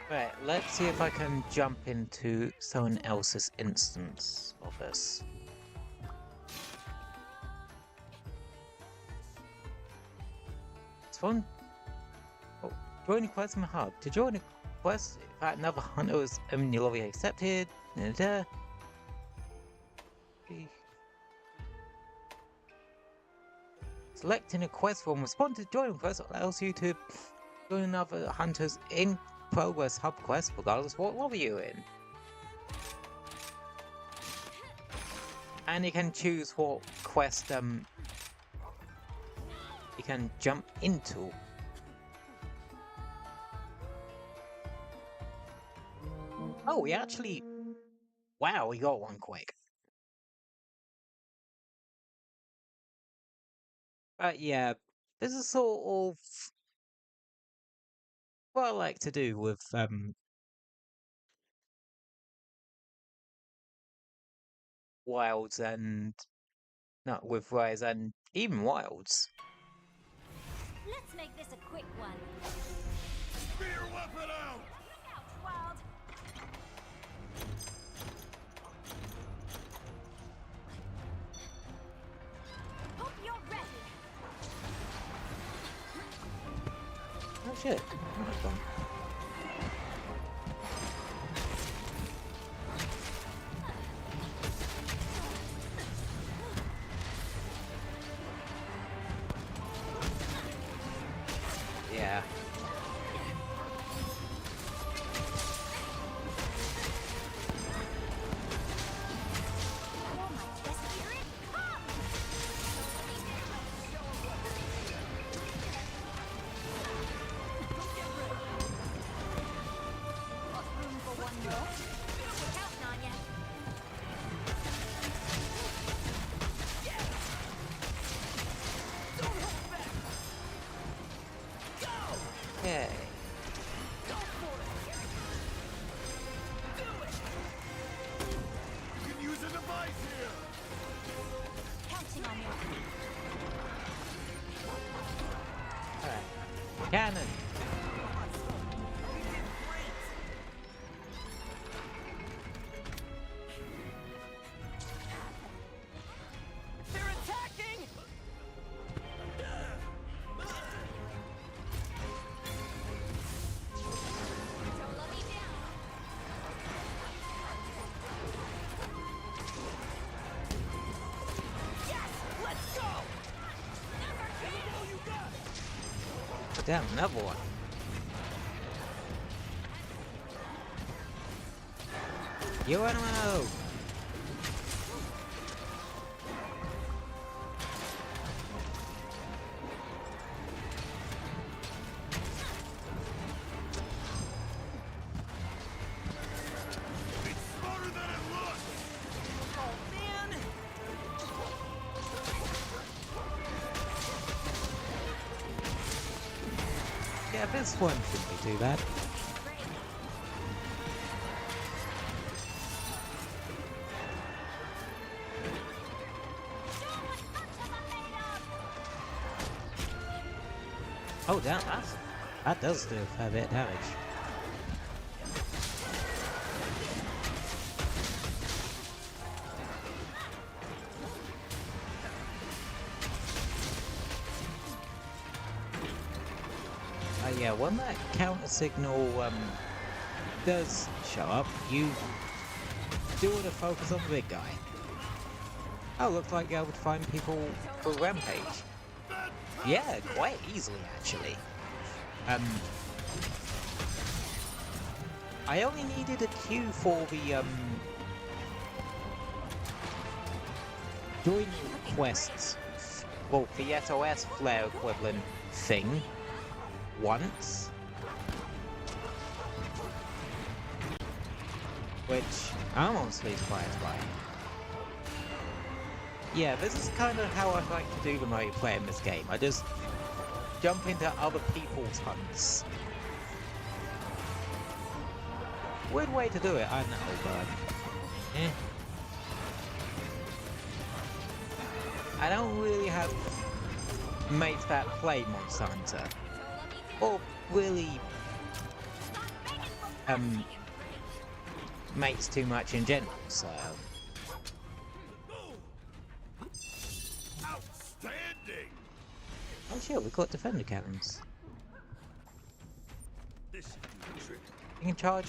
Right, let's see if I can jump into someone else's instance of this. One. Oh, join a quest from the hub. To join a quest, if another hunter was you'll already accepted. Selecting a quest form, respond to join quest allows you to join another hunter's in progress hub quest, regardless of what level you're in. And you can choose what quest you can jump into. Oh, we actually... Wow, we got one quick. But yeah, this is sort of what I like to do with Wilds and... Not with Rise and even Wilds. Let's make this a quick one. Spear weapon out! Look out, Wild! Hope you're ready. Oh shit. Oh, that's fun. Yeah. Okay. You can use a device here! Counting on you. Alright. Cannon! They're attacking! Don't let me down. Yes! Let's go! Damn, another one. You animal! It's smarter than it looks! Oh, man! Yeah, this one shouldn't be too bad. Oh damn, that does do a fair bit of damage. Yeah, when that counter signal does show up, you do want to focus on the big guy. Oh, looks like you're able to find people for Rampage. Yeah, quite easily actually. I only needed a queue for the join quests, well, the SOS flare equivalent thing once, which I'm honestly surprised by. Yeah, this is kind of how I like to do the multiplayer in this game. I just jump into other people's hunts. Weird way to do it, I know, but eh. I don't really have mates that play Monster Hunter, or really mates too much in general, so. Outstanding! Oh shit, we got defender cannons. This should do the trick. You can charge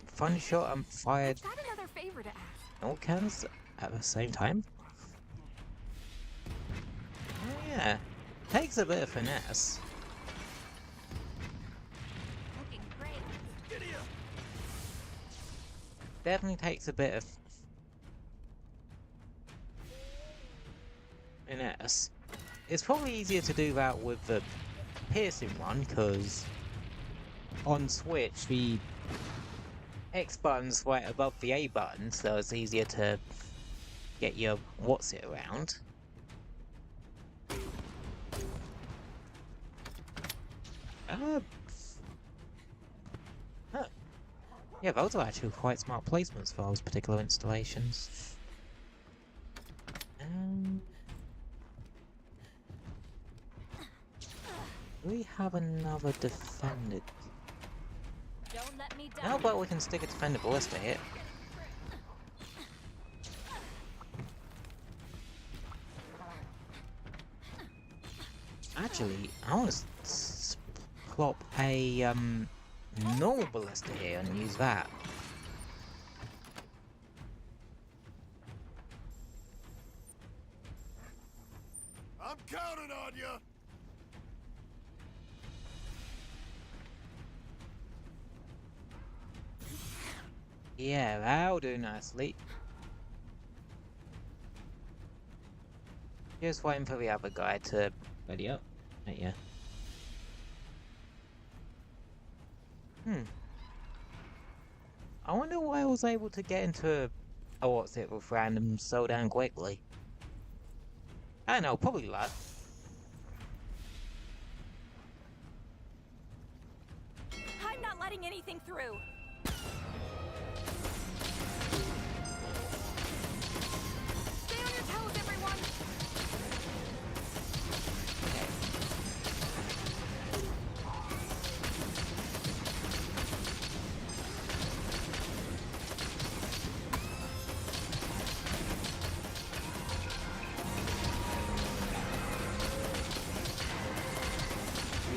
fun shot and fired Got another favor to ask. all cannons at the same time. Oh yeah, takes a bit of finesse. Looking great. Giddy up! Definitely takes a bit of finesse. It's probably easier to do that with the piercing one, because on Switch the X button's right above the A button, so it's easier to get your what's-it around. Huh. Yeah, those are actually quite smart placements for those particular installations. We have another defender. Don't let me down. How about we can stick a defender ballista here? Actually, I want to plop a normal ballista here and use that. I'm counting on you! Yeah, that'll do nicely. Just waiting for the other guy to ready up. Right, yeah. I wonder why I was able to get into a what's it with random so damn quickly. I don't know, probably luck. I'm not letting anything through. Stay on your toes, everyone.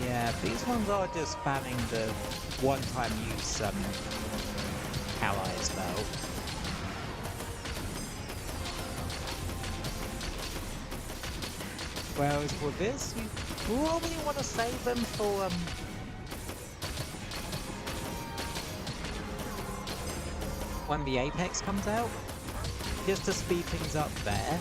Yeah, these ones are just spamming the one-time use ally spell. Whereas for this, you probably want to save them for when the Apex comes out, just to speed things up there.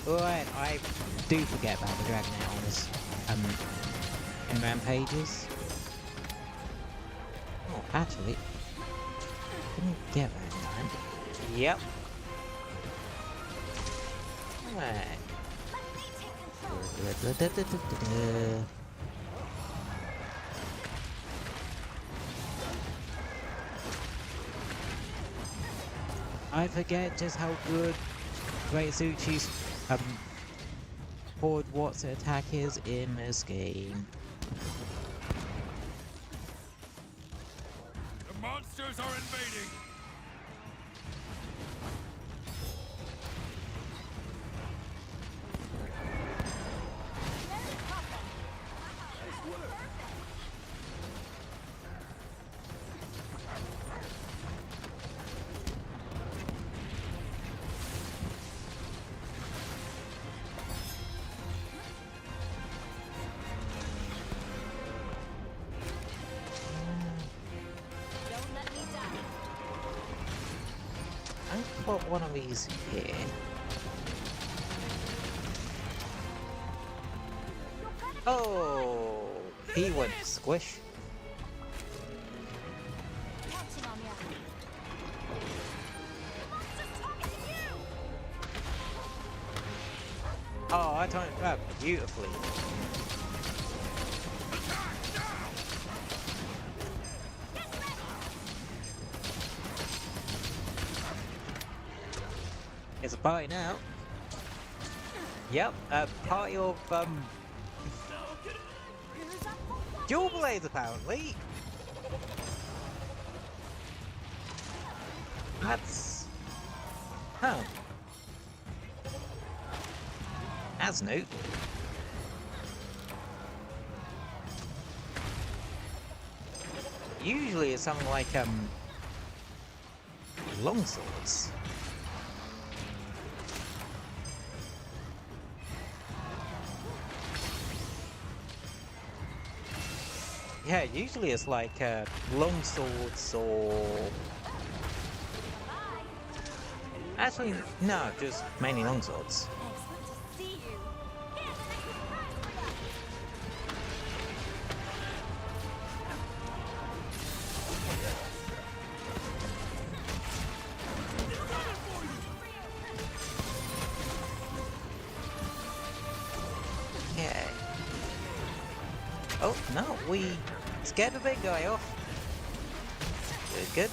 Alright, I do forget about the Dragon Hours in Rampages. Oh, actually, didn't get that in time. Yep. Alright. I forget just how good Great Zuchi's forward what's it attack is in this game. The monsters are invading! put one of these here. Oh, he went squish. Counting on ya. Oh, I timed that beautifully. It's a party now. Yep, a party of dual blades apparently. That's that's new. Usually it's something like long swords. Yeah, usually it's like long swords or... Actually, no, just mainly long swords. Excellent to see you. Here's an extra prize for ya. Yeah. Oh, no, we scared the big guy off. Good, good.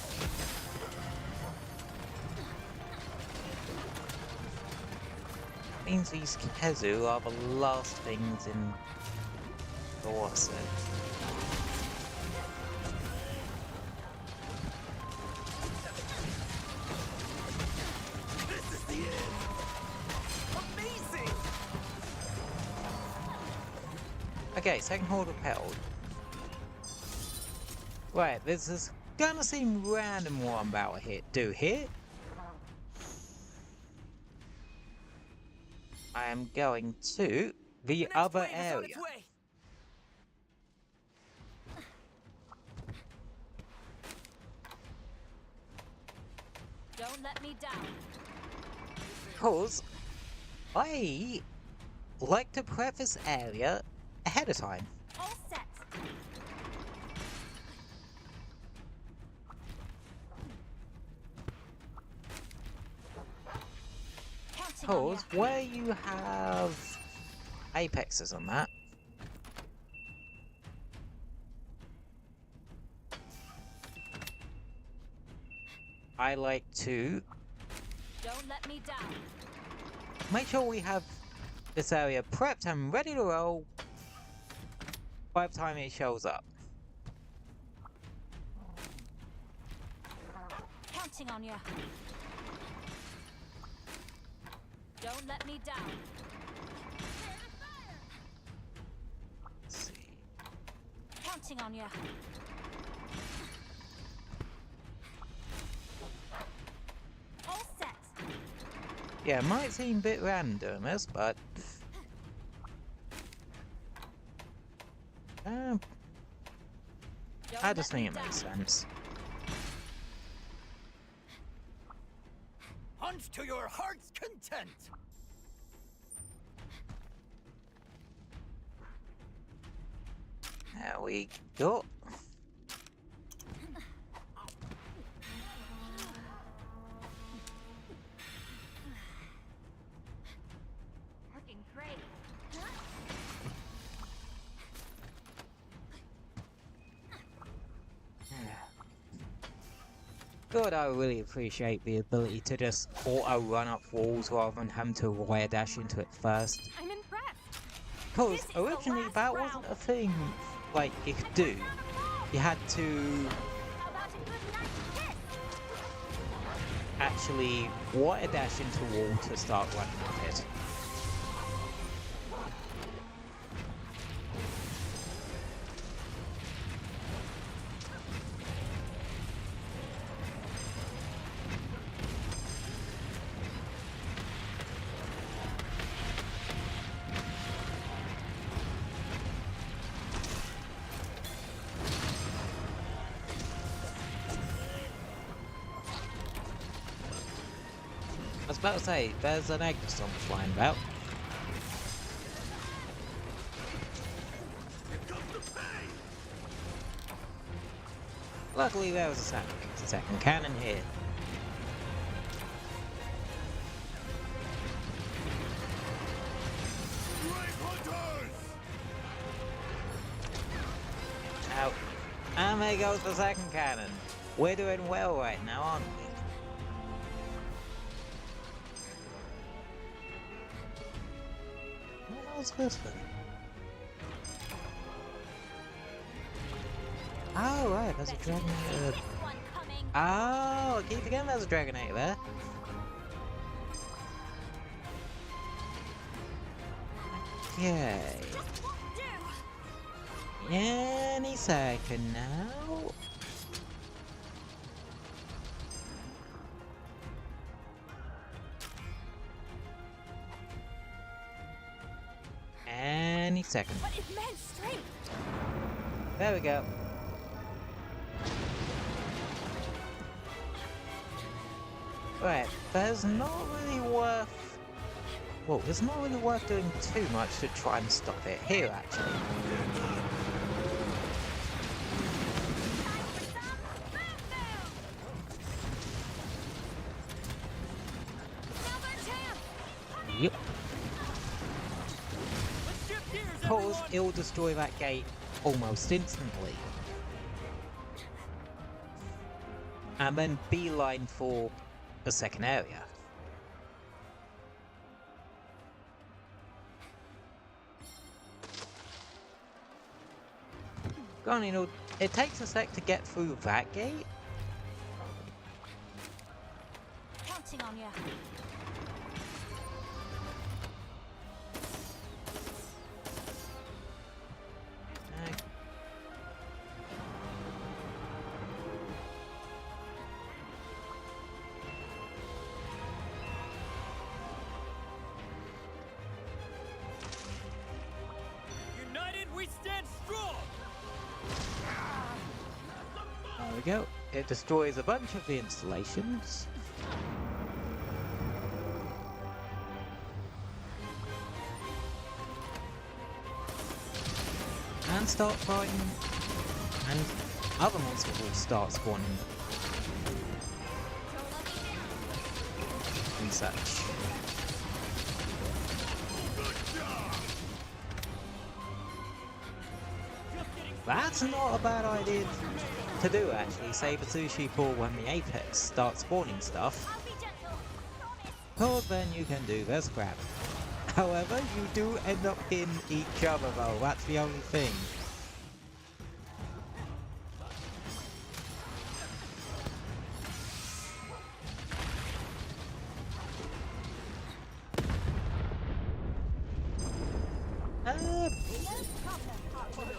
Means these Kezu are the last things in the water. This is the end. Amazing. Okay, second horde repelled. Right, this is gonna seem random what I'm about to do here. I am going to the Next other wave is on area. its way. Don't let me down. Because I like to prep this area ahead of time. All set. Counting on ya. Because where you have apexes on that, I like to Don't let me down. make sure we have this area prepped and ready to roll by the time it shows up. Counting on ya. Don't let me down. Let's see. Counting on ya. All set. Yeah, it might seem a bit randomous, but Don't I just let me think it makes down. sense. Hunt to your heart's content. There we go. Working great. God, I really appreciate the ability to just auto-run up walls rather than having to wire dash into it first. I'm impressed. Because This is the originally last that round. wasn't a thing like you could do. You had to How about a good night kiss? actually wire dash into a wall to start running up it. I was about to say, there's an egg stomp flying about. Luckily there was a second cannon here. Out. And there goes the second cannon. We're doing well right now, aren't we? What was this one? Oh, right, there's a Dragonator. Oh, I keep forgetting there's a Dragonator there. Okay. Any second now. Any second. What is man's strength? There we go. Right, there's not really worth... Well, it's not really worth doing too much to try and stop it here, actually. Yep. Pause, it'll destroy that gate almost instantly. And then beeline for the second area. Go on, you know, it takes a sec to get through that gate. Counting on you. United, we stand strong. There we go. It destroys a bunch of the installations. And start fighting. And other monsters will start spawning. And such. That's not a bad idea to do, actually. Save a sushi for when the Apex starts spawning stuff. I'll be gentle. Cause then you can do this crap. However, you do end up in each other though, that's the only thing.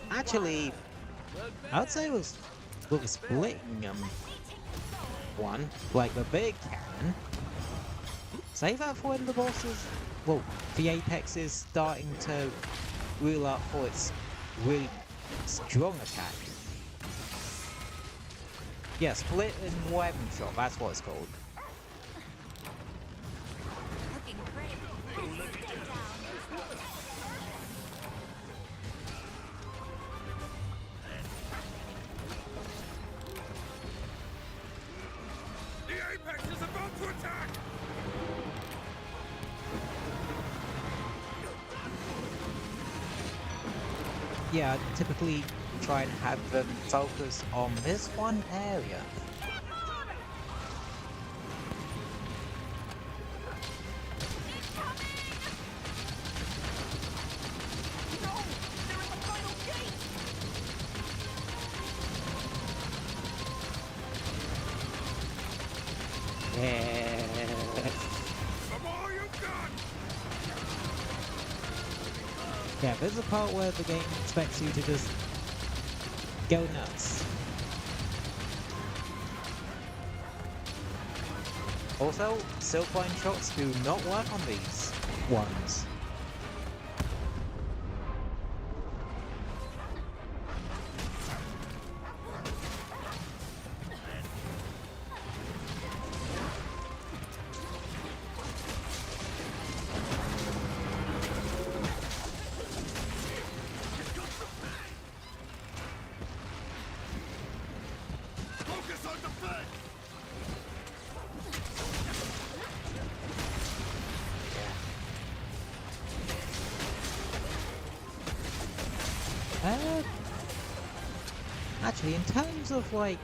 Actually, I'd say we'll be splitting one, like the big cannon. Save that for when the bosses, well, the Apex is starting to reel up for its really strong attack. Yeah, split and weapon shot, that's what it's called. Looking great. Stay down. The Apex is about to attack! Yeah, I typically try and have them focus on this one area. Yeah. Come all you got! Yeah, there's a part where the game expects you to just go nuts. Also, silkline shots do not work on these ones. Focus on defense! Actually, in terms of like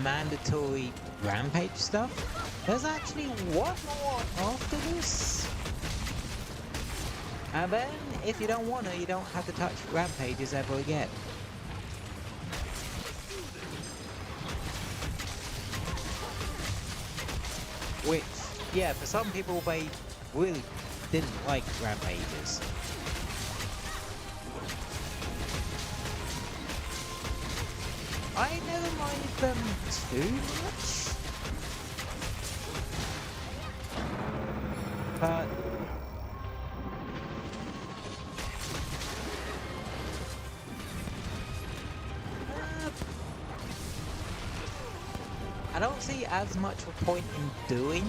mandatory rampage stuff, there's actually one more after this. And then, if you don't want to, you don't have to touch rampages ever again. Which, yeah, for some people they really didn't like rampages. I never minded them too much. But I don't see as much of a point in doing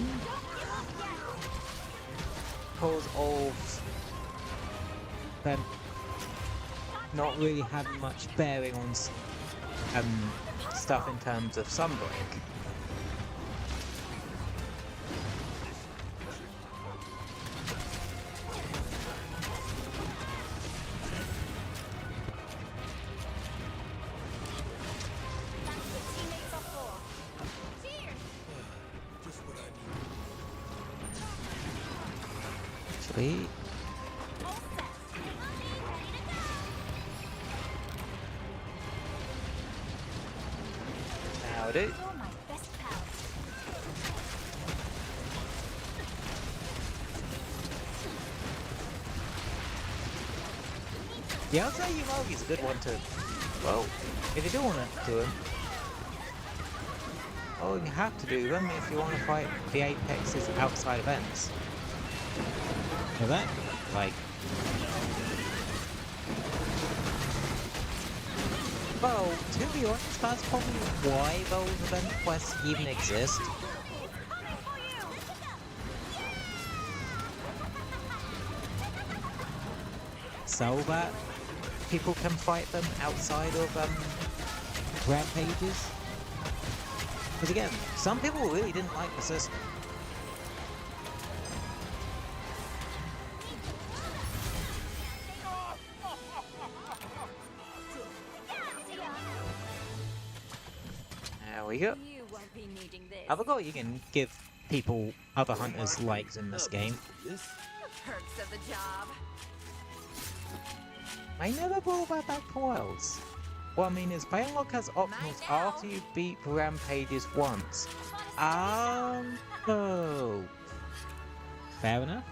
because of them not really having much bearing on stuff in terms of Sunbreak. Actually, now do. You're my best pal. Yeah, I'd say Yumogi's a good one to. Well, if you do want to do him, all you have to do them if you want to fight the Apex's outside events. So that, like. Well, to be honest, that's probably why those event quests even exist. So that people can fight them outside of rampages. Because again, some people really didn't like the system. There we go. You won't be needing this. I forgot you can give people other hunters likes in this game. Perks of the job. I never brought that back to Wilds. What I mean is, play unlock has optionals after you beat rampages once. Oh. Fair enough.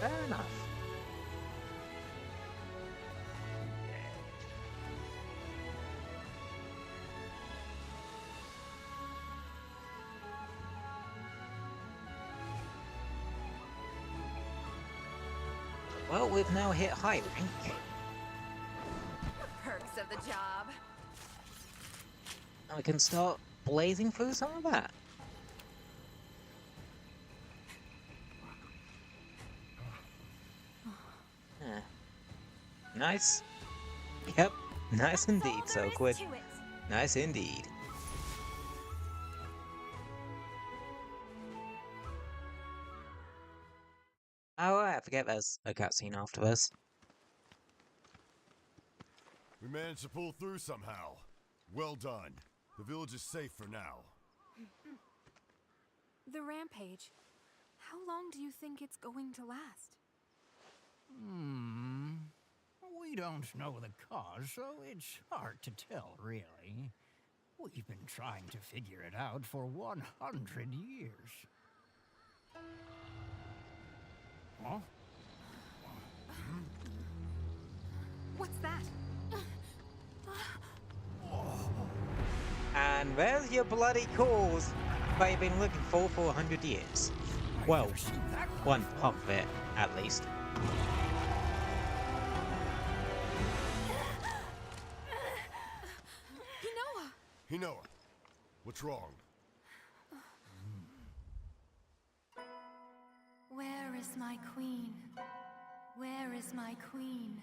Fair enough. Well, we've now hit high rank. Perks of the job. And we can start blazing through some of that. Yeah. Nice. Yep, nice indeed, so quick. Nice indeed. Oh, I forget there's a cutscene after this. We managed to pull through somehow. Well done. The village is safe for now. The rampage. How long do you think it's going to last? We don't know the cause, so it's hard to tell, really. We've been trying to figure it out for 100 years. Huh? What's that? And there's your bloody cause that you've been looking for 100 years. Well, one half of it, at least. Hinoa, what's wrong? Where is my queen? Where is my queen?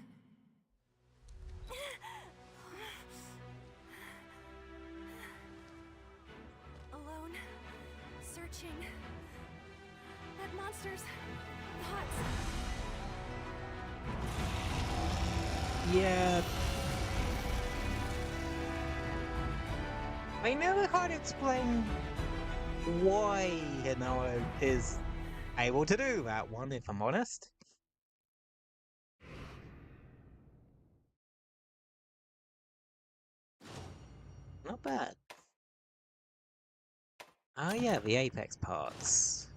matching that monster's thoughts. Yeah. I never quite explain why Hinoa is able to do that one, if I'm honest. Not bad. Oh yeah, the Apex parts.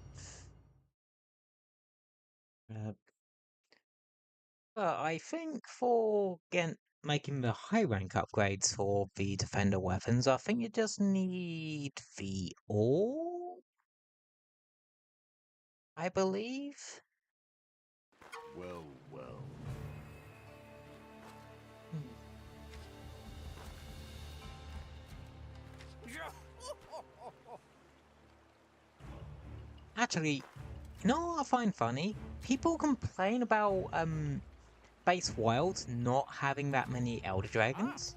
But I think for making the high rank upgrades for the defender weapons, I think you just need the ore, I believe. Well, well. Actually, you know what I find funny? People complain about Base Wilds not having that many Elder Dragons,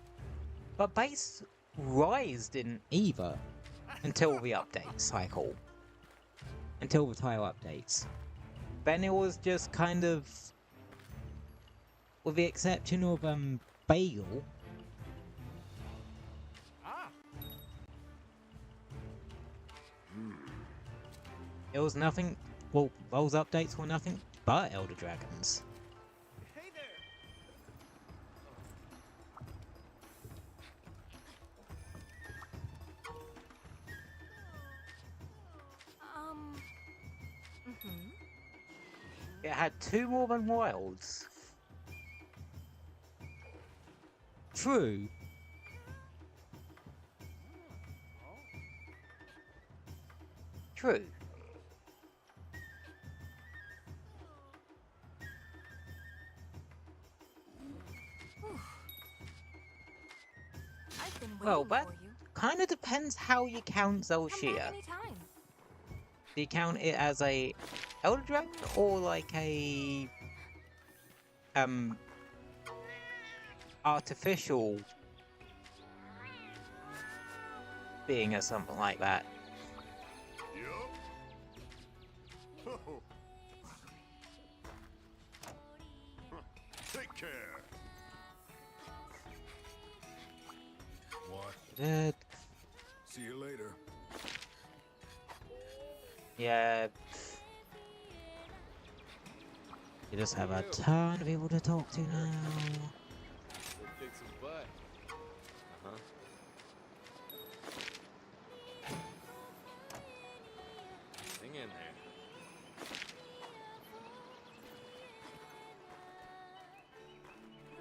but Base Rise didn't either until the update cycle, until the tile updates. Then it was just kind of, with the exception of Bagel. It was nothing. Well, those updates were nothing but Elder Dragons. Hey there! It had 2 more than Wilds. True. True. I've been Well, waiting that for you. kind of depends how you count Come back Zelshia. anytime. Do you count it as a Elder Dragon or like a artificial being or something like that? Yup. Take care. What? See you later. Yeah. You just have a ton of people to talk to now. Kick some butt. Hang in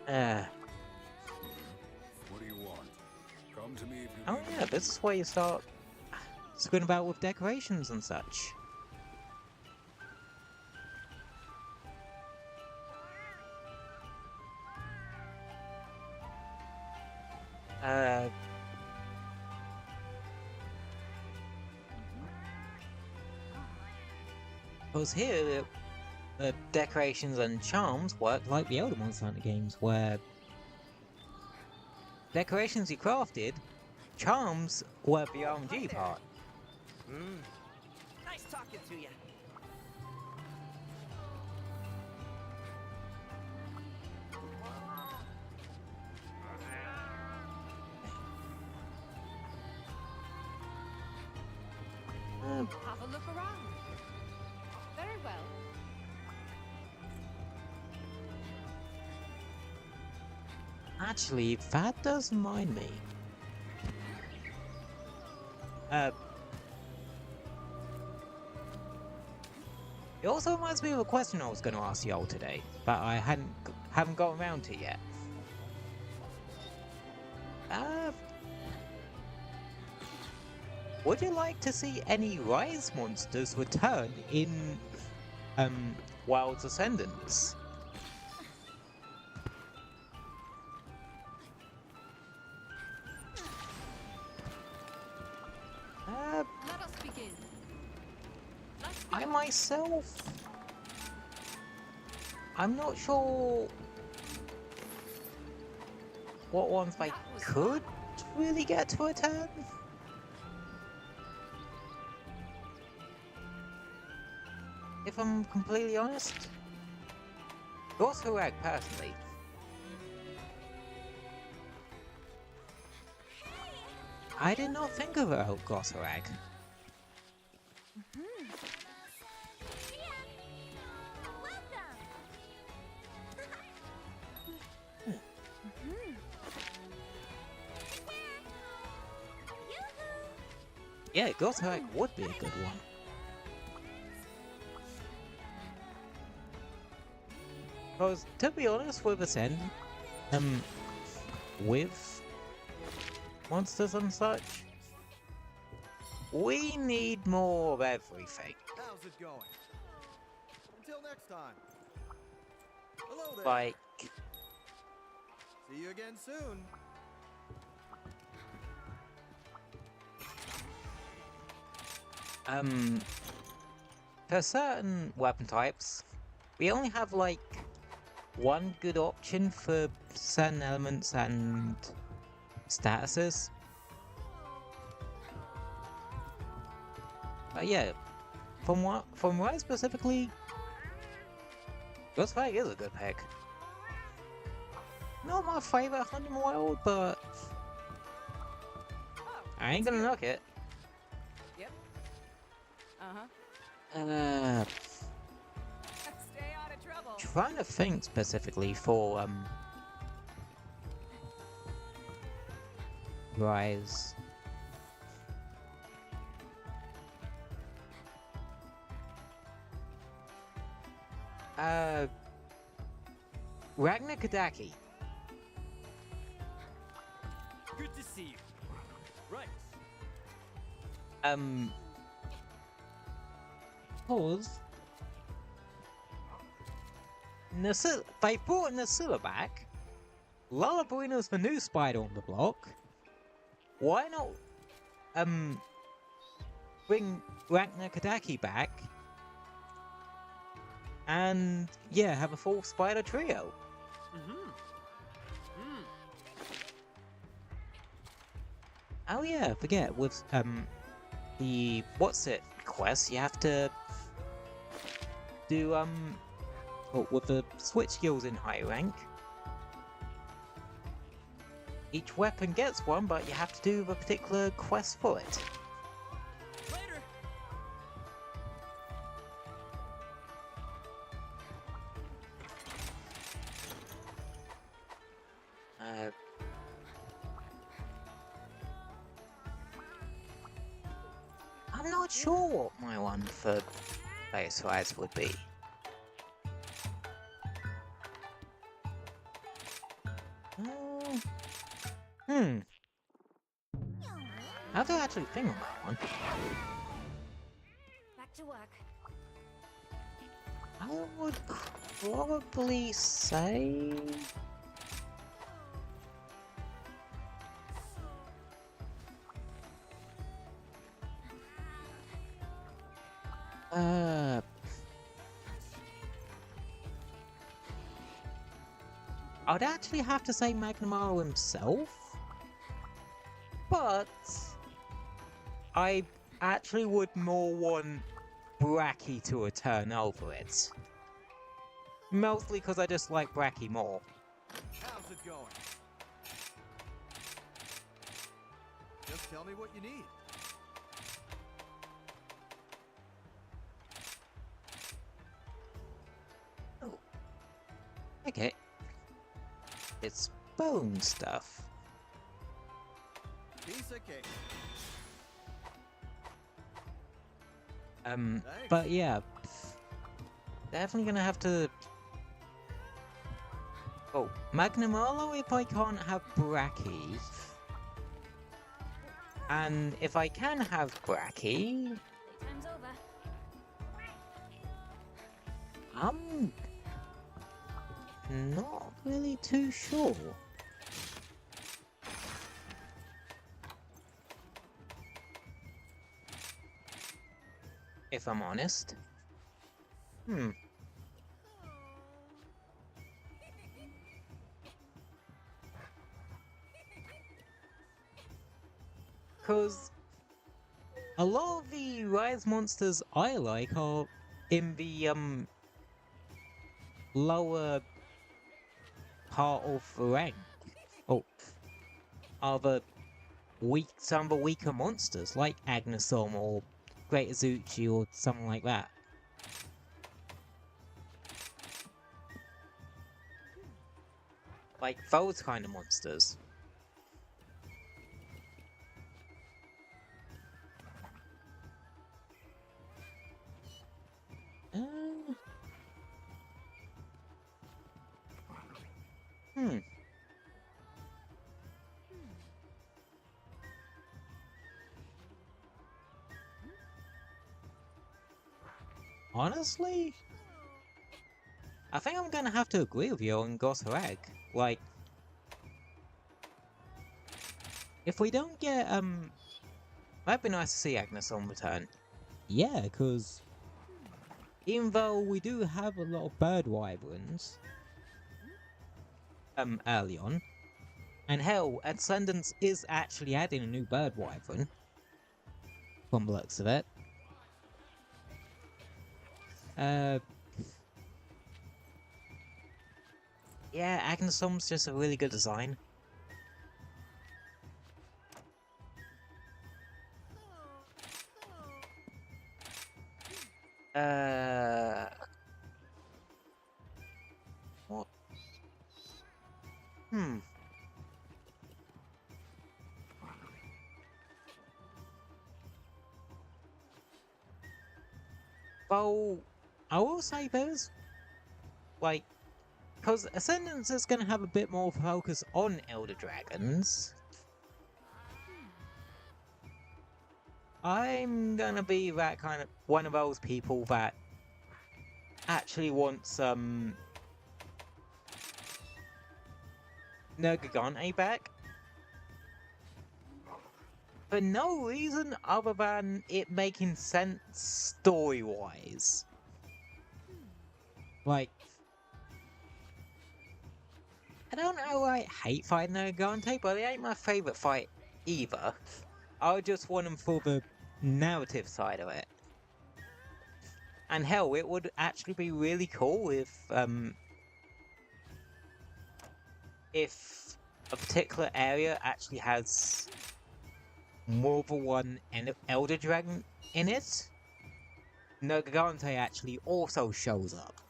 there. What do you want? Come to me if you Oh need yeah, this is where you start screwing about with decorations and such. Because here, the decorations and charms work like the older Monster Hunter games, where decorations you crafted, charms were the RNG part. Nice talking to you. Have a look around. Very well. Actually, that does mind me. It also reminds me of a question I was going to ask y'all today, but I haven't gotten around to yet. Would you like to see any Rise monsters return in Wild's Ascendance? Let us begin. I myself, I'm not sure what ones I could really get to return. if I'm completely honest. Gothorag, personally. I did not think about Gothorag. Yeah, Gothorag would be a good one. Because, to be honest, with Ascend, with monsters and such, we need more of everything. How's it going? Until next time. Hello there. Like, See you again soon. for certain weapon types, we only have like one good option for certain elements and statuses. But yeah, from what I specifically, Ghostflag is a good pick. Not my favorite hunting world, but I ain't gonna knock it. Yep. Uh-huh. Stay out of trouble. Trying to think specifically for Rise. Ragnar Kadaki. Good to see you. Right. Pause. They brought Nasilla back. Lullabrina's the new spider on the block. Why not, bring Ragnar Kadaki back? And, yeah, have a full spider trio. Oh yeah, forget, with, the, what's it, quest, you have to do, with the switch skills in high rank. Each weapon gets one, but you have to do the particular quest for it. Later. I'm not sure what my one for base rise would be. I have to actually think on that one. Back to work. I would probably say... I'd actually have to say Magnamaro himself, but I actually would more want Bracky to return over it. Mostly because I just like Bracky more. How's it going? Just tell me what you need. Oh. Okay. It's bone stuff. Piece of cake. But yeah, definitely gonna have to... Oh, Magnamalo if I can't have Bracky. And if I can have Bracky, Playtime's over. I'm not really too sure. If I'm honest. Because a lot of the Rise monsters I like are in the lower part of the rank. Oh, other some of the weaker monsters like Agnesom or Great Azuchi or something like that. Like those kind of monsters. Hmm. Honestly, I think I'm gonna have to agree with you on Gosarag. Like, if we don't get, might be nice to see Agnes on return. Yeah, cause even though we do have a lot of bird wyverns, early on, and hell, Ascendance is actually adding a new bird wyvern, from the looks of it. Yeah, Agnesom's just a really good design. What? Well, I will say there's, like, because Ascendance is going to have a bit more focus on Elder Dragons. I'm gonna be that kind of one of those people that actually wants Nergigante back for no reason other than it making sense story-wise. Like, I don't know, I hate fighting Nergigante, but it ain't my favourite fight either. I just want them for the narrative side of it. And hell, it would actually be really cool if a particular area actually has more than one Elder Dragon in it. Nergigante actually also shows up.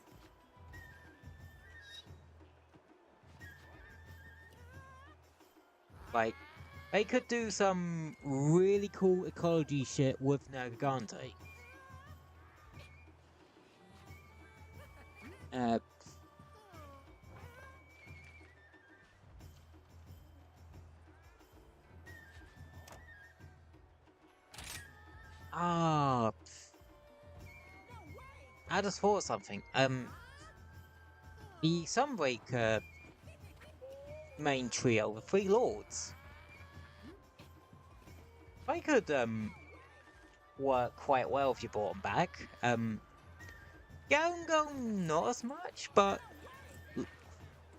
Like, they could do some really cool ecology shit with Nergigante. I just thought of something. The Sunbreaker main trio, the Three Lords. They could work quite well if you brought them back. Garongo not as much, but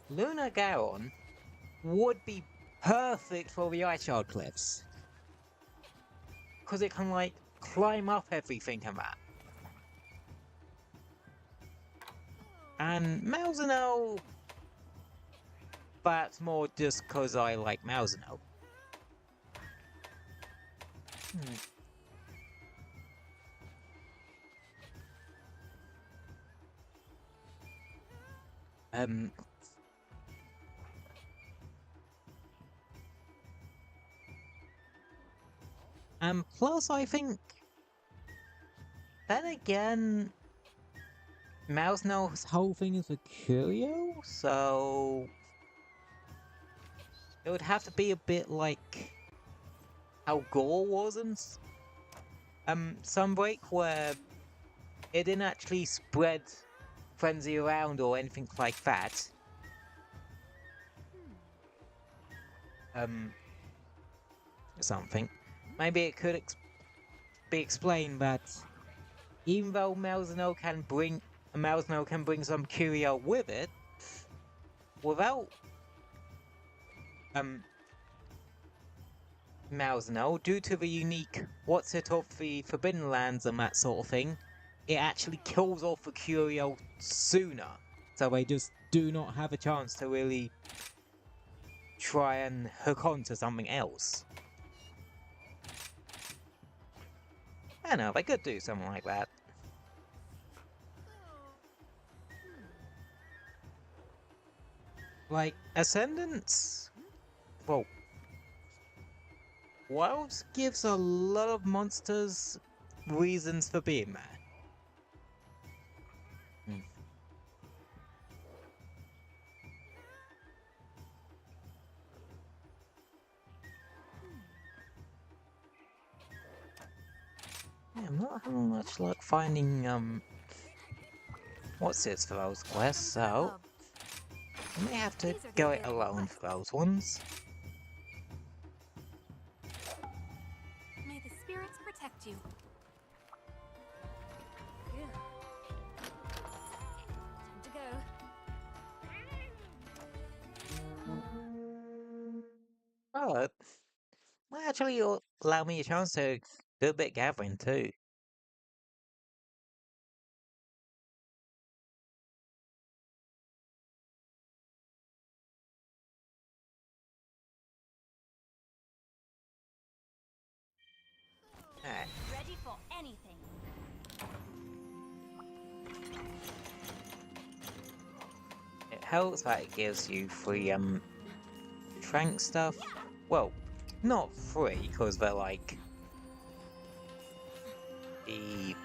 Luna Garon would be perfect for the Icechild Cliffs. Because it can, like, climb up everything and that. And Malzeno, that's more just because I like Malzeno. And plus, I think, then again, Malzeno's whole thing is a curio, so it would have to be a bit like how Gore was in Sunbreak, where it didn't actually spread frenzy around or anything like that. Something. Maybe it could be explained that even though Malzeno can bring some curio with it, without Malzeno, due to the unique what's it of the Forbidden Lands and that sort of thing, it actually kills off the Curio sooner. So they just do not have a chance to really try and hook on to something else. I don't know, they could do something like that. Like, Ascendance... Well... Wilds gives a lot of monsters reasons for being there. Yeah, I'm not having much luck finding, what's it for those quests, so... I may have to go it alone for those ones. May the spirits protect you. Yeah. Time to go. But... might actually allow me a chance to do a bit of gathering too. Alright. Ready for anything. It helps that it gives you free, trank stuff. Well, not free, because they're like... the...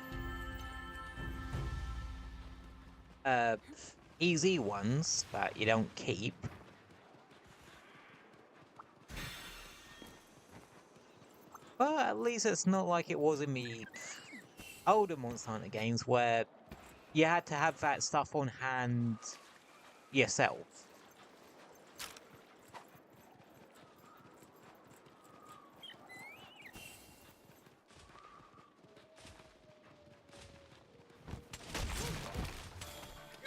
easy ones that you don't keep. But at least it's not like it was in the older Monster Hunter games where you had to have that stuff on hand yourself.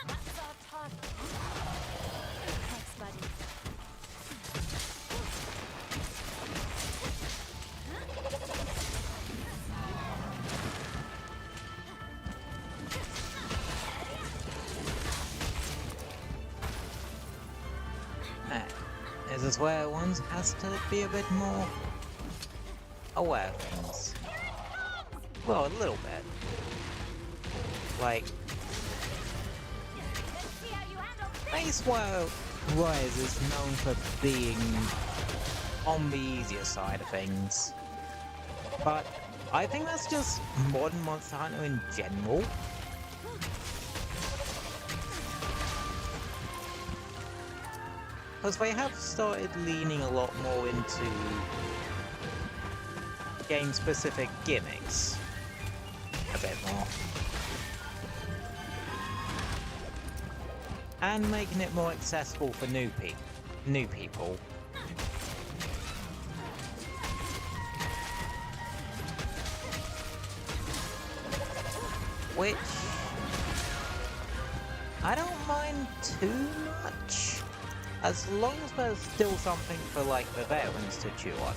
That's our target. Thanks, buddy. This is where one has to be a bit more aware of things. Well, a little bit. Like, Macewire Rise is known for being on the easier side of things. But I think that's just modern Monster Hunter in general. Because they have started leaning a lot more into game-specific gimmicks. A bit more. And making it more accessible for new people. Which... I don't mind too much. As long as there's still something for, like, the veterans to chew on.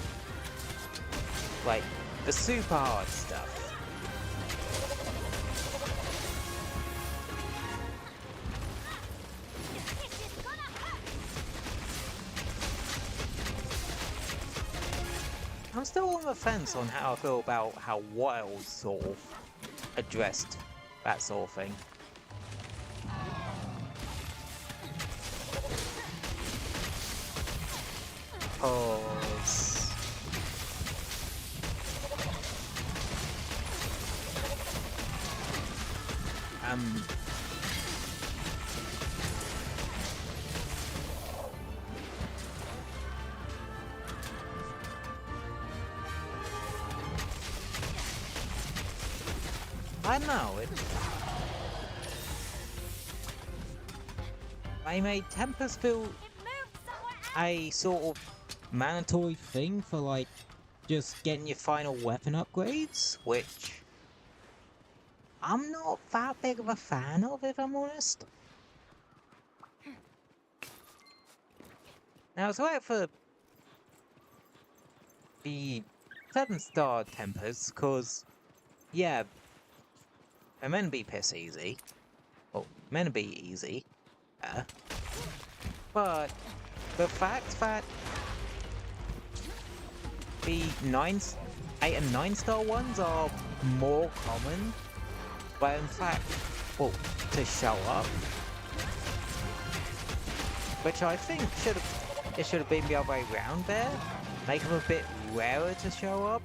Like, the super hard stuff. I'm still on the fence on how I feel about how Wild sort of addressed that sort of thing. Cause I know it. I made Tempest feel a sort of mandatory thing for, like, just getting your final weapon upgrades, which I'm not that big of a fan of, if I'm honest. Now, it's right for the 7-star Tempest, because, yeah, They're meant to be piss easy. Well, meant to be easy. But the fact that the 8 and 9-star ones are more common, but in fact, well, to show up, which I think should have been the other way around there, make them a bit rarer to show up.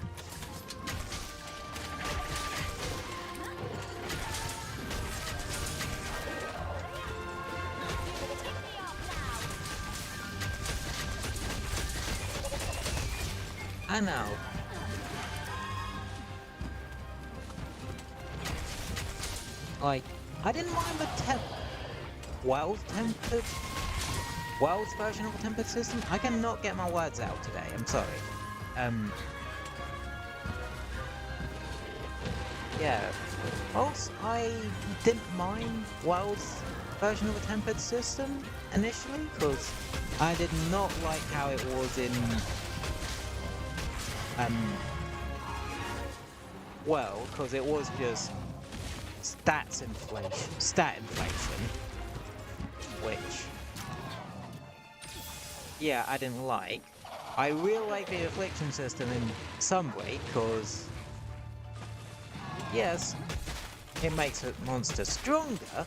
I know. Like, I didn't mind the world's version of the tempered system. I cannot get my words out today, I'm sorry. Yeah. Also, I didn't mind world's version of the tempered system initially, because I did not like how it was in well, because it was just stat inflation, which, yeah, I didn't like. I really like the affliction system in some way, because, yes, it makes a monster stronger,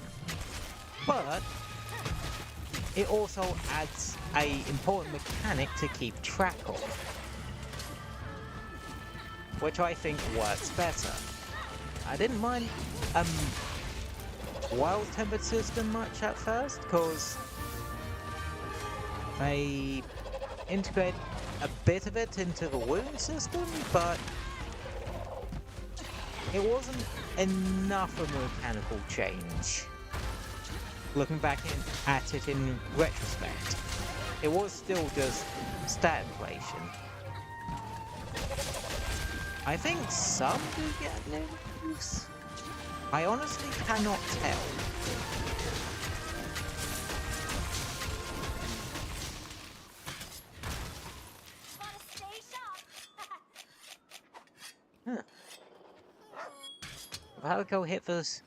but it also adds an important mechanic to keep track of, which I think works better. I didn't mind wild tempered system much at first, because they integrate a bit of it into the wound system, but it wasn't enough of a mechanical change. Looking back at it in retrospect, it was still just stat inflation. I think some do get moves. I honestly cannot tell. Huh. I'll go hit this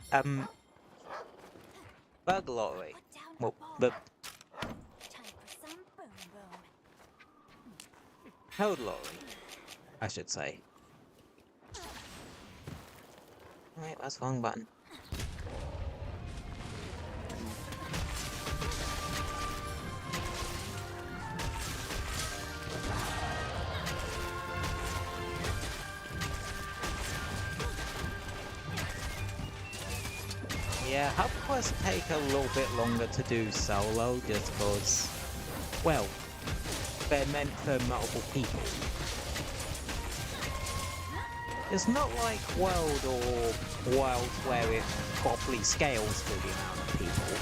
burglary. Well, the code lorry, I should say. Wait, that's the wrong button. Yeah, hub quests take a little bit longer to do solo, just because, well, they're meant for multiple people. It's not like World or Wilds where it properly scales for the amount of people.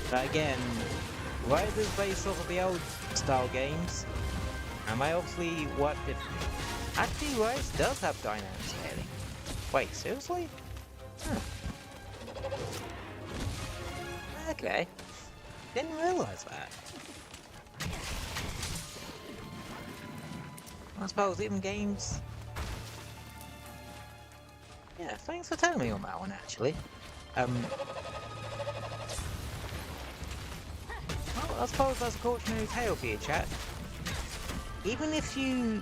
But again, Rise is based off of the old style games, and they obviously work differently. Actually, Rise does have dynamic scaling. Wait, seriously? Huh. Okay. Didn't realise that. I suppose even games... Yeah, thanks for telling me on that one, actually. Well, I suppose that's a cautionary tale for you, chat. Even if you...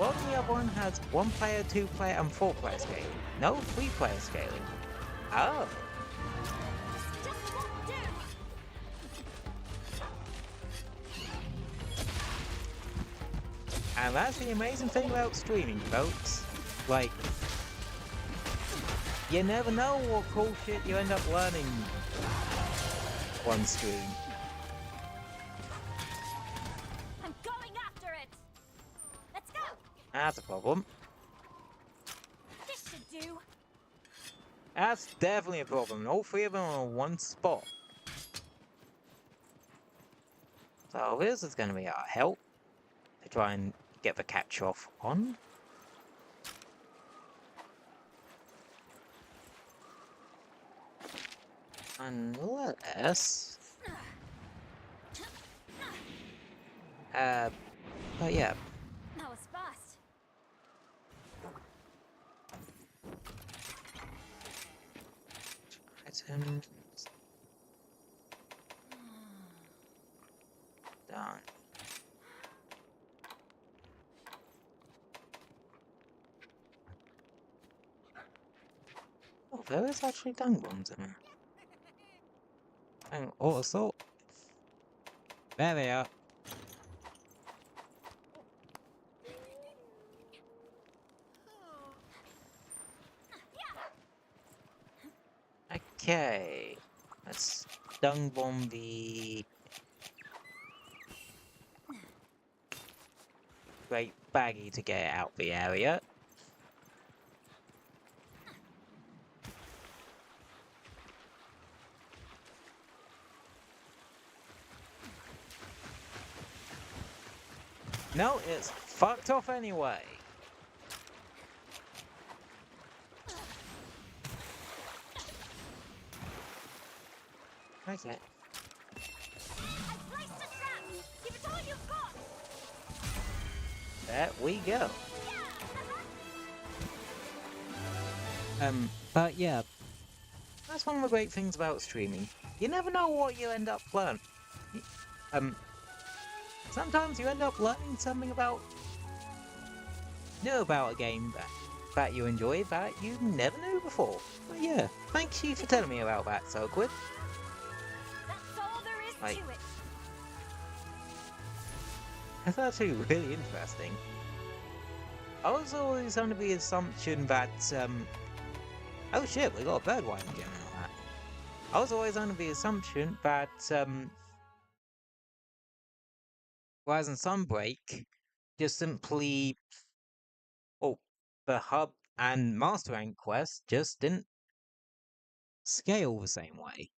Well, the other one has 1-player, 2-player, and 4-player scaling. No 3-player scaling. Oh. And that's the amazing thing about streaming, folks. Like, you never know what cool shit you end up learning on stream. I'm going after it. Let's go. That's a problem. This should do. That's definitely a problem. All three of them are in one spot. So this is going to be our help to try and get the catch off on. Unless... But yeah. That was fast. Items. Done. Oh, there is actually dung bombs in there. And auto assault. There they are. Okay. Let's dung bomb the great baggy to get it out the area. No, it's fucked off anyway. Okay. Give it all you've got. There we go. But yeah, that's one of the great things about streaming. You never know what you end up learning. Sometimes you end up learning something new about a game that you enjoy that you never knew before. But yeah, thank you for telling me about that so quick. That's all there is Right. to it. That's actually really interesting. I was always under the assumption that, oh shit, we got a bird wine again and all that. I was always under the assumption that, Horizon Sunbreak just simply, oh, the hub and Master Rank quest just didn't scale the same way.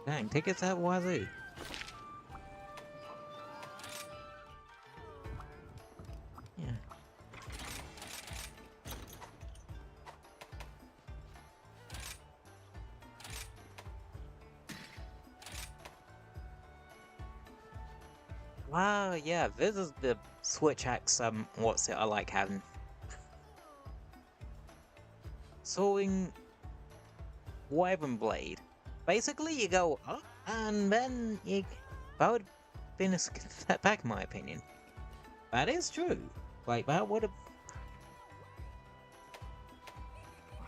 Dang, tickets at Wazoo. Yeah. Wow, yeah, this is the Switch X, what's it I like having. Soaring Wyvern Blade. Basically, you go up, and then you... That would have been a step back, in my opinion. That is true. Like, that would have...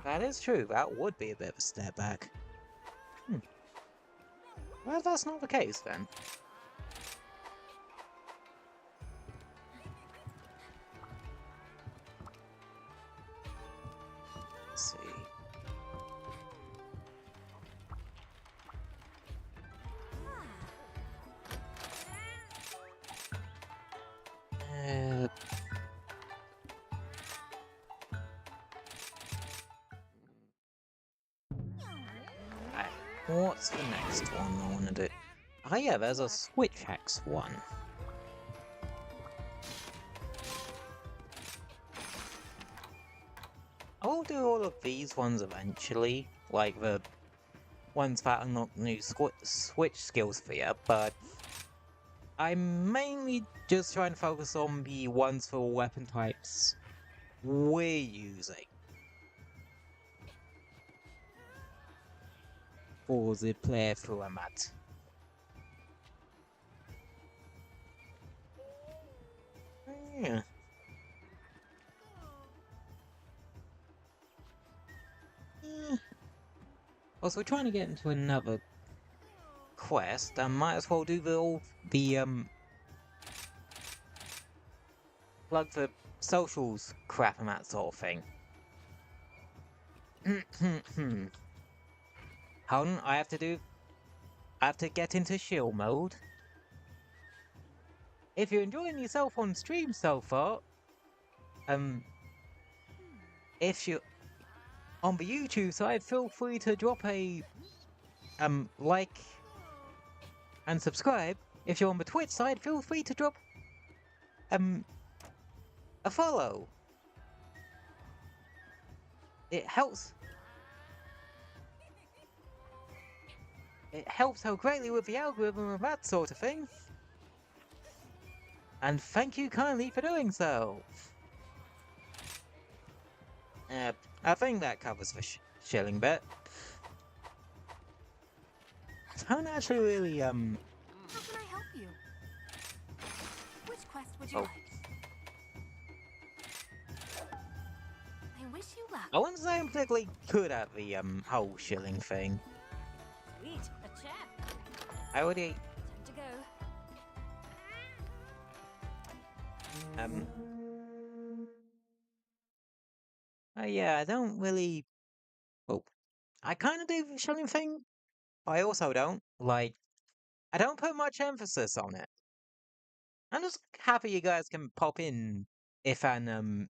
That is true, that would be a bit of a step back. Well, that's not the case, then. Let's see. Right, what's the next one I want to do? Oh yeah, there's a Switch X one. I'll do all of these ones eventually, like the ones that unlock new Switch skills for you, but I'm mainly just trying to focus on the ones for weapon types we're using for the playthrough I'm at. Yeah. Also, we're trying to get into another quest. I might as well do the plug for socials crap and that sort of thing. Hold on, I have to get into shield mode. If you're enjoying yourself on stream so far, if you're on the YouTube side, feel free to drop a like and subscribe if you're on the Twitch side, feel free to drop a follow. It helps. It helps out greatly with the algorithm and that sort of thing. And thank you kindly for doing so. I think that covers the shilling bit. I don't actually really, How can I help you? Which quest would you Oh. like? I wish you luck. I wouldn't say I'm particularly good at the, whole shilling thing. Sweet, a chap. I already, Time to go. yeah, I don't really, well, I kind of do the shilling thing, but I also don't. Like, I don't put much emphasis on it. I'm just happy you guys can pop in if and,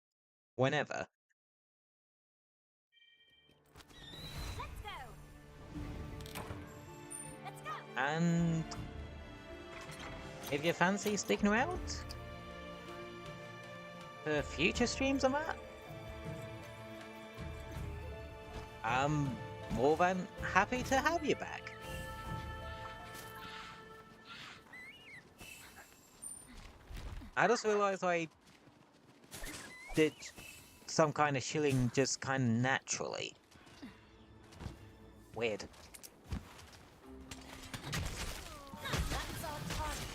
whenever. Let's go. Let's go. And if you fancy sticking around for future streams on that, I'm more than happy to have you back. I just realized I did some kind of shilling just kind of naturally. Weird. That's our target.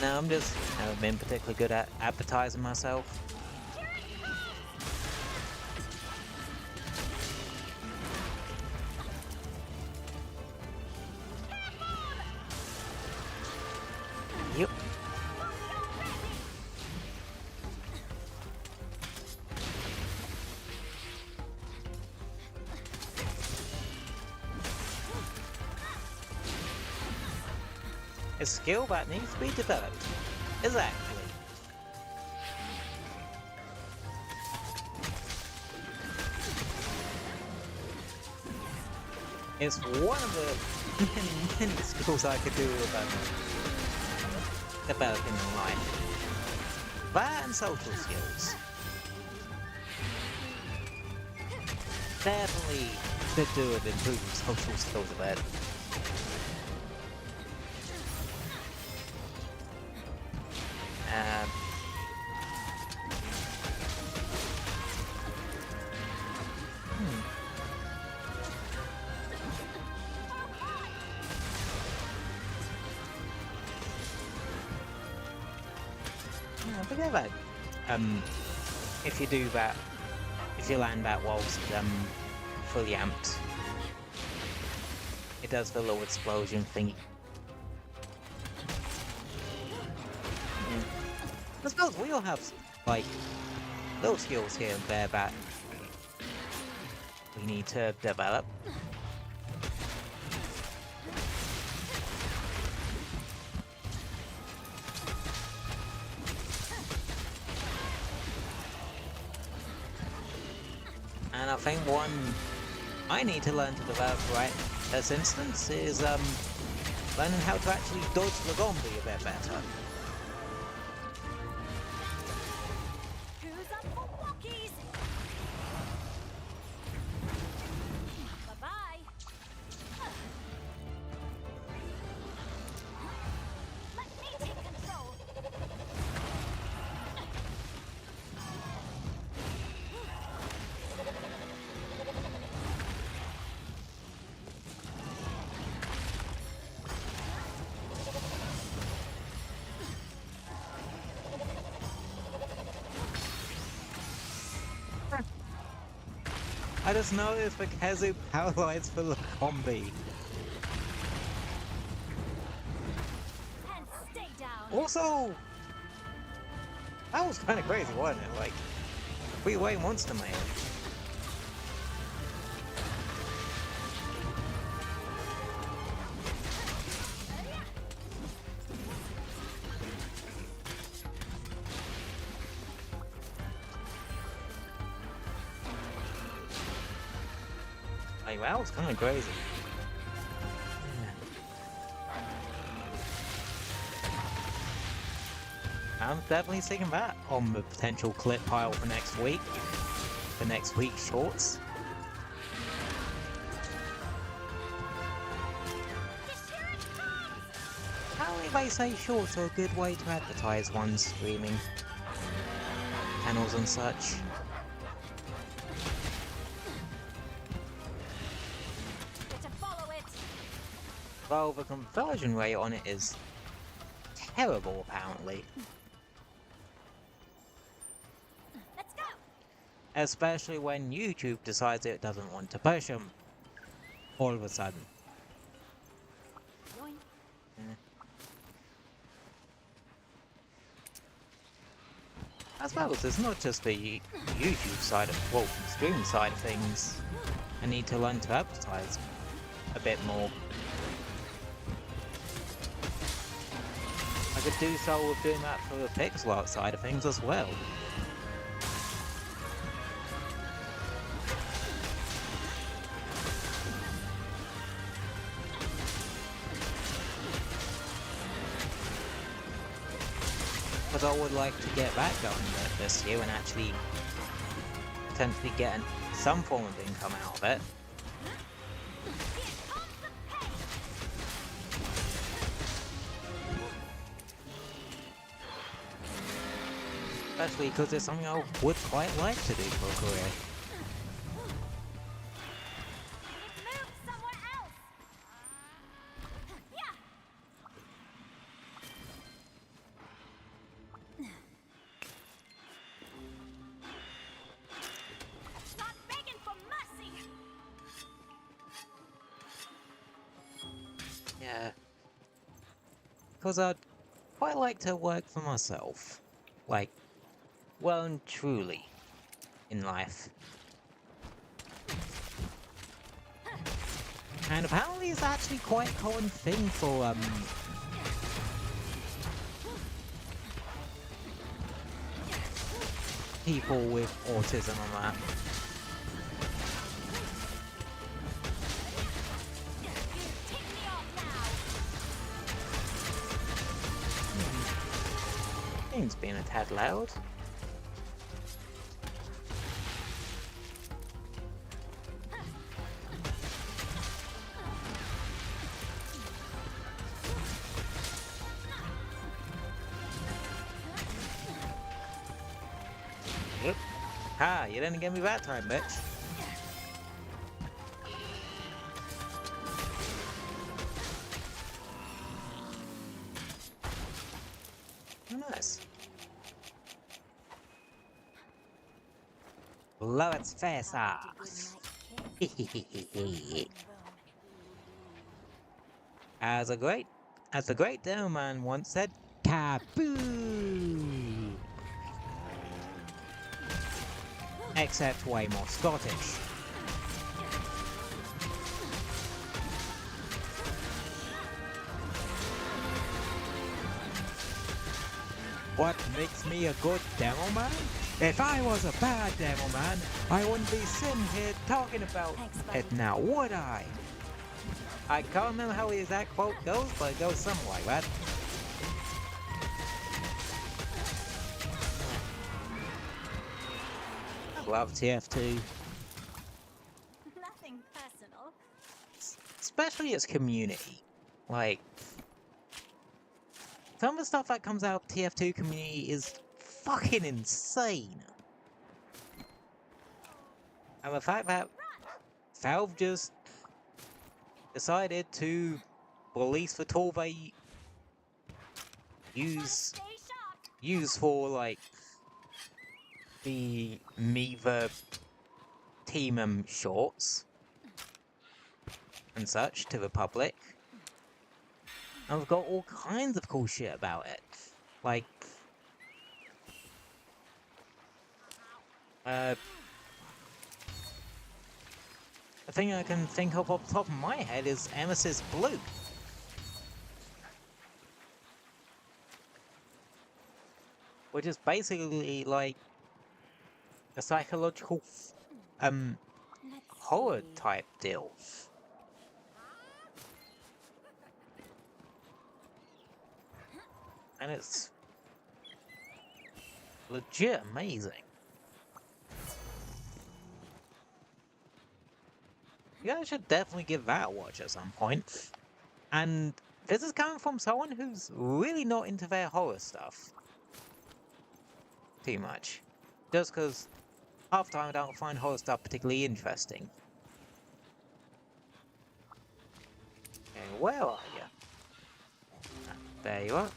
No, I'm just haven't been particularly good at advertising myself. Yep. A skill that needs to be developed. Exactly. It's one of the many skills I could do about developing in life. That and social skills. Definitely could do with improving social skills a bit. Forget that. If you do that, if you land that whilst fully amped, it does the little explosion thingy. I suppose we all have like little skills here and there that we need to develop. And I think one I need to learn to develop right this instance is learning how to actually dodge the zombie a bit better. Who's up for walkies? Bye-bye. Let me take control. I just noticed the Kazu paralyzed for the combi. And stay down. Also, that was kind of crazy, wasn't it? Like, freeway monster man. Like, that was kind of crazy. I'm definitely sticking that on the potential clip pile for next week. For next week's shorts. Apparently they say shorts are a good way to advertise one's streaming channels and such. Well, the conversion rate on it is terrible, apparently. Let's go. Especially when YouTube decides it doesn't want to push them. All of a sudden. Yoink. I suppose it's not just the YouTube side of, well, streaming side of things. I need to learn to advertise a bit more. I could do so with doing that for the pixelart side of things as well. But I would like to get that going this year and actually potentially get some form of income out of it. Especially because it's something I would quite like to do for a career. Move somewhere else. Stop begging for mercy. Yeah. Because I'd quite like to work for myself. Like, well and truly in life. And apparently it's actually quite a common thing for people with autism and that. Take me off now. Things being a tad loud. Yep. Ha, you didn't get me that time, bitch. Oh, nice. Blow its face off. As the great demo man once said, kaboo! Except way more Scottish. What makes me a good demo man? If I was a bad demo man, I wouldn't be sitting here talking about it now, would I? I can't remember how the exact quote goes, but it goes something like that. I love TF2. Nothing personal. Especially its community. Like, some of the stuff that comes out of TF2 community is fucking insane. And the fact that Valve just decided to release the tool they use for like the Miva Team shorts and such to the public. And we've got all kinds of cool shit about it. Like, the thing I can think of off the top of my head is Emesis Blue. Which is basically like a psychological horror type deal. And it's legit amazing. You guys should definitely give that a watch at some point. And this is coming from someone who's really not into their horror stuff too much. Just because half the time I don't find horror stuff particularly interesting. Okay, where are you? There you are.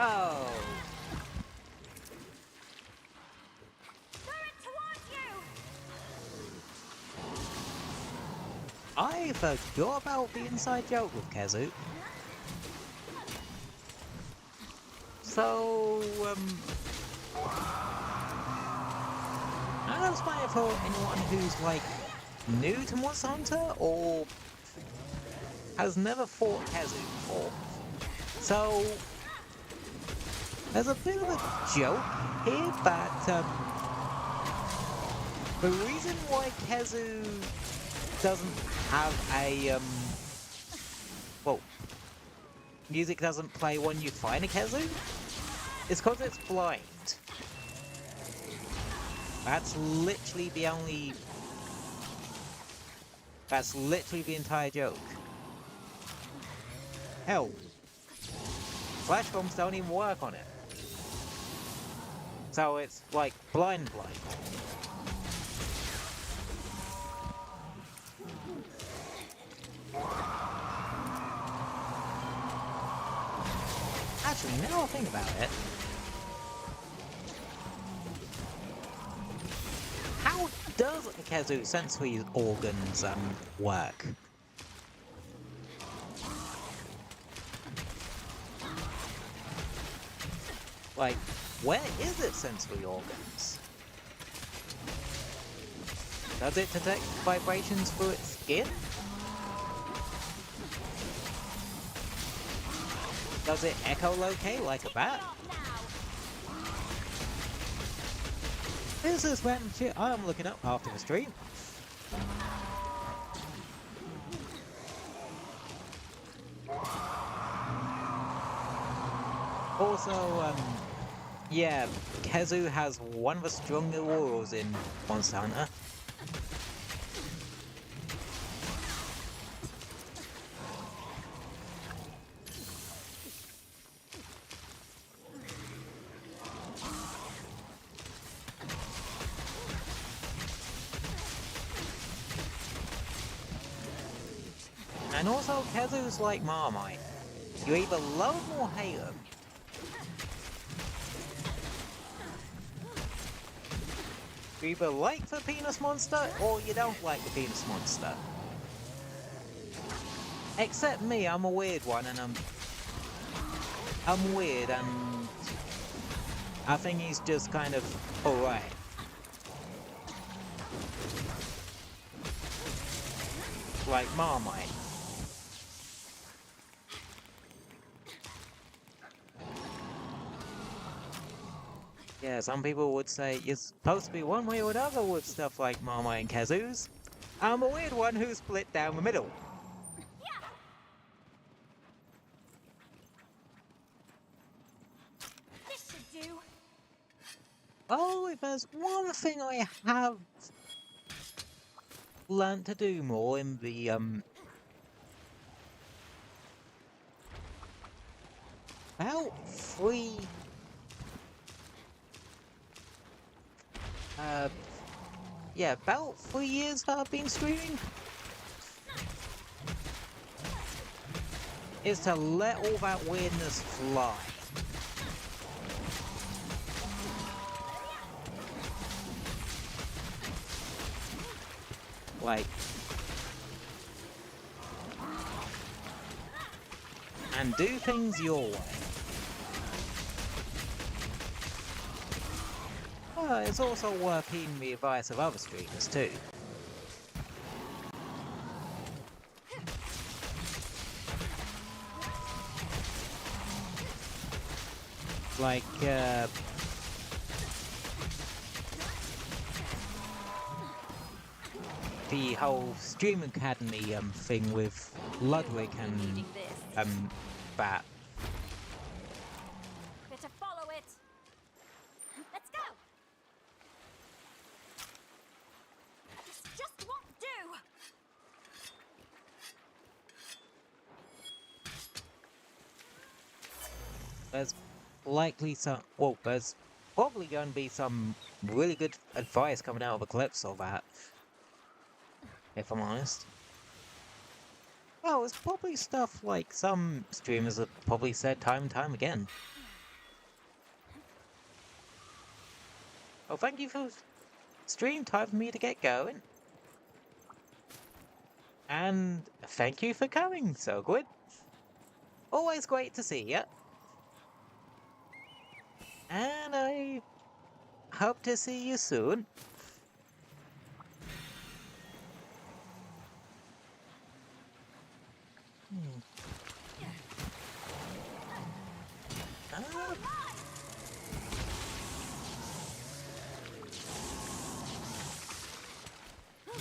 Oh. Turret towards you! I forgot about the inside joke with Kazu. So, I don't find it for anyone who's like new to Monster Hunter or has never fought Kazu before. So, there's a bit of a joke here that the reason why Kazu doesn't have a well, music doesn't play when you find a Kazu is because it's blind. That's literally the only. That's literally the entire joke. Hell, flash bombs don't even work on it. So it's like blind. Actually, now I think about it, how does a Kazu's sensory organs work? Like, where is its sensory organs? Does it detect vibrations through its skin? Does it echolocate like a bat? This is random shit I'm looking up after the stream. Also, yeah, Kazu has one of the stronger aurals in Monster Hunter. And also, Kazu's like Marmite. You either love him or hate him. You either like the penis monster, or you don't like the penis monster. Except me, I'm a weird one, and I'm weird, and I think he's just kind of alright. Like Marmite. Yeah, some people would say you're supposed to be one way or another with stuff like Marmite and Kazu's. I'm a weird one who's split down the middle. This should do. Oh, if there's one thing I have learned to do more in the about yeah, about 3 years that I've been streaming, is to let all that weirdness fly. Like, and do things your way. It's also worth heeding the advice of other streamers too. Like, the whole Stream Academy thing with Ludwig and Needing this. Bat. Better follow it. Let's go. This just won't do. There's likely some. Well, there's probably going to be some really good advice coming out of Eclipse of that. If I'm honest. Well, it's probably stuff like some streamers have probably said time and time again. Well, thank you for stream. Time for me to get going. And thank you for coming, so good. Always great to see ya. And I hope to see you soon.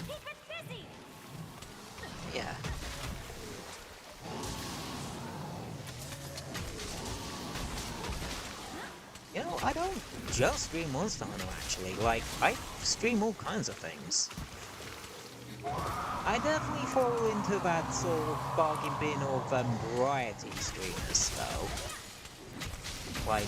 Keep it busy. Yeah. You know, I don't just stream Monster Hunter actually. Like, I stream all kinds of things. I definitely fall into that sort of bargain bin of variety streamers, though. Like,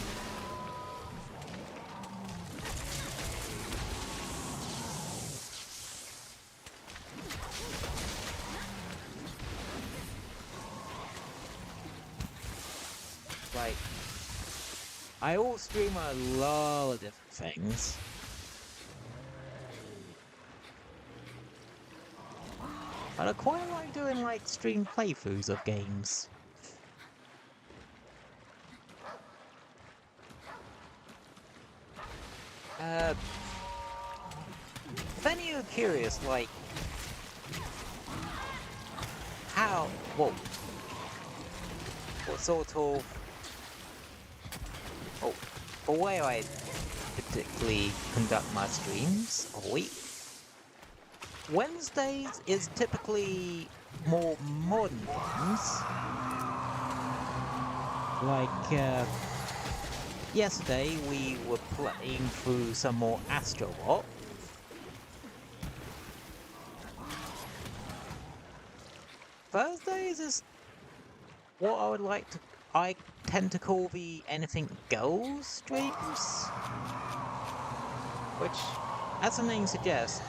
I all stream a lot of different things. But I quite like doing like stream playthroughs of games. If any of you are curious, like, how, what sort of, the way I particularly conduct my streams a week. Wednesdays is typically more modern games. Like, yesterday we were playing through some more Astrobot. Thursdays is what I would like to... I tend to call the anything goes streams. Which, as the name suggests,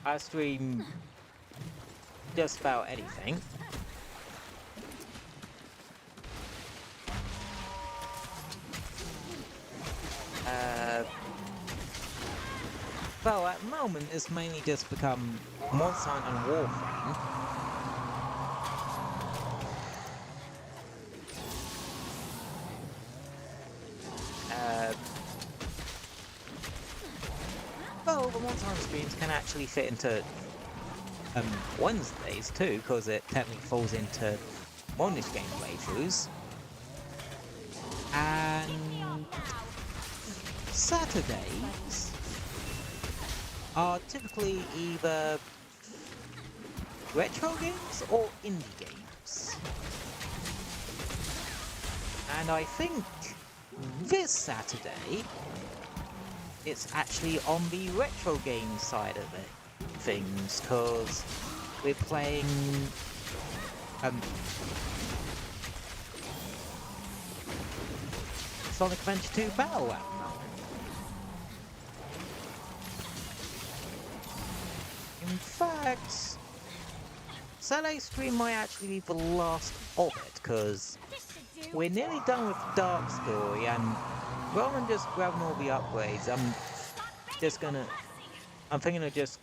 I stream just about anything. Well, at the moment, it's mainly just become Monster Hunter and Warframe. Well, the Monster Hunter streams can actually fit into Wednesdays too, because it technically falls into Mondish game playthroughs. And Saturdays are typically either retro games or indie games. And I think this Saturday it's actually on the retro game side of it, things, because we're playing Sonic Adventure 2 Battle at the moment. In fact, Saturday's stream might actually be the last of it, because we're nearly done with Dark Story, and rather than just grabbing all the upgrades, I'm thinking of just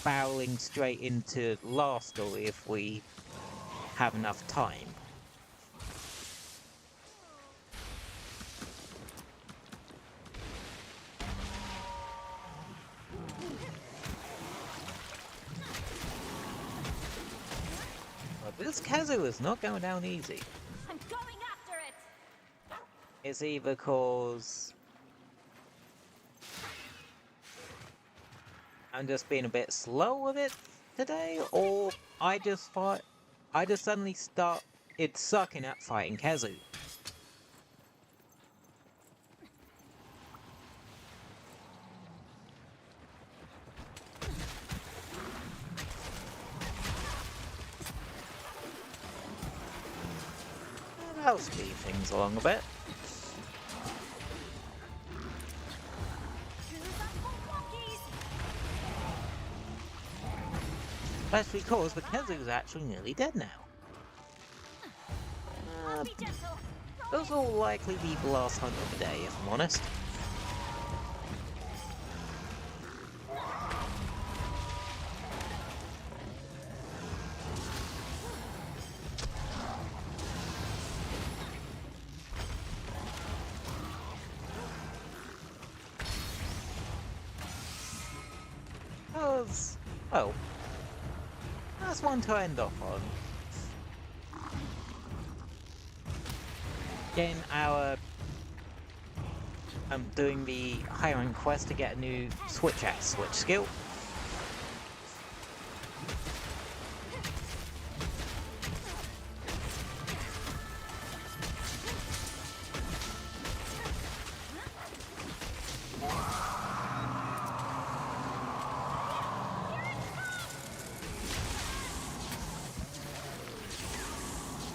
barreling straight into Last Story if we have enough time. But this Kazu is not going down easy. I'm going after it. is either because I'm just being a bit slow with it today, or I just suddenly started sucking at fighting Kazu. That'll speed things along a bit. Especially because the Kazu's actually nearly dead now. Those will likely be the last hunt of the day, if I'm honest. Well, that's one to end off on. Again, I'm doing the high rank quest to get a new switch skill.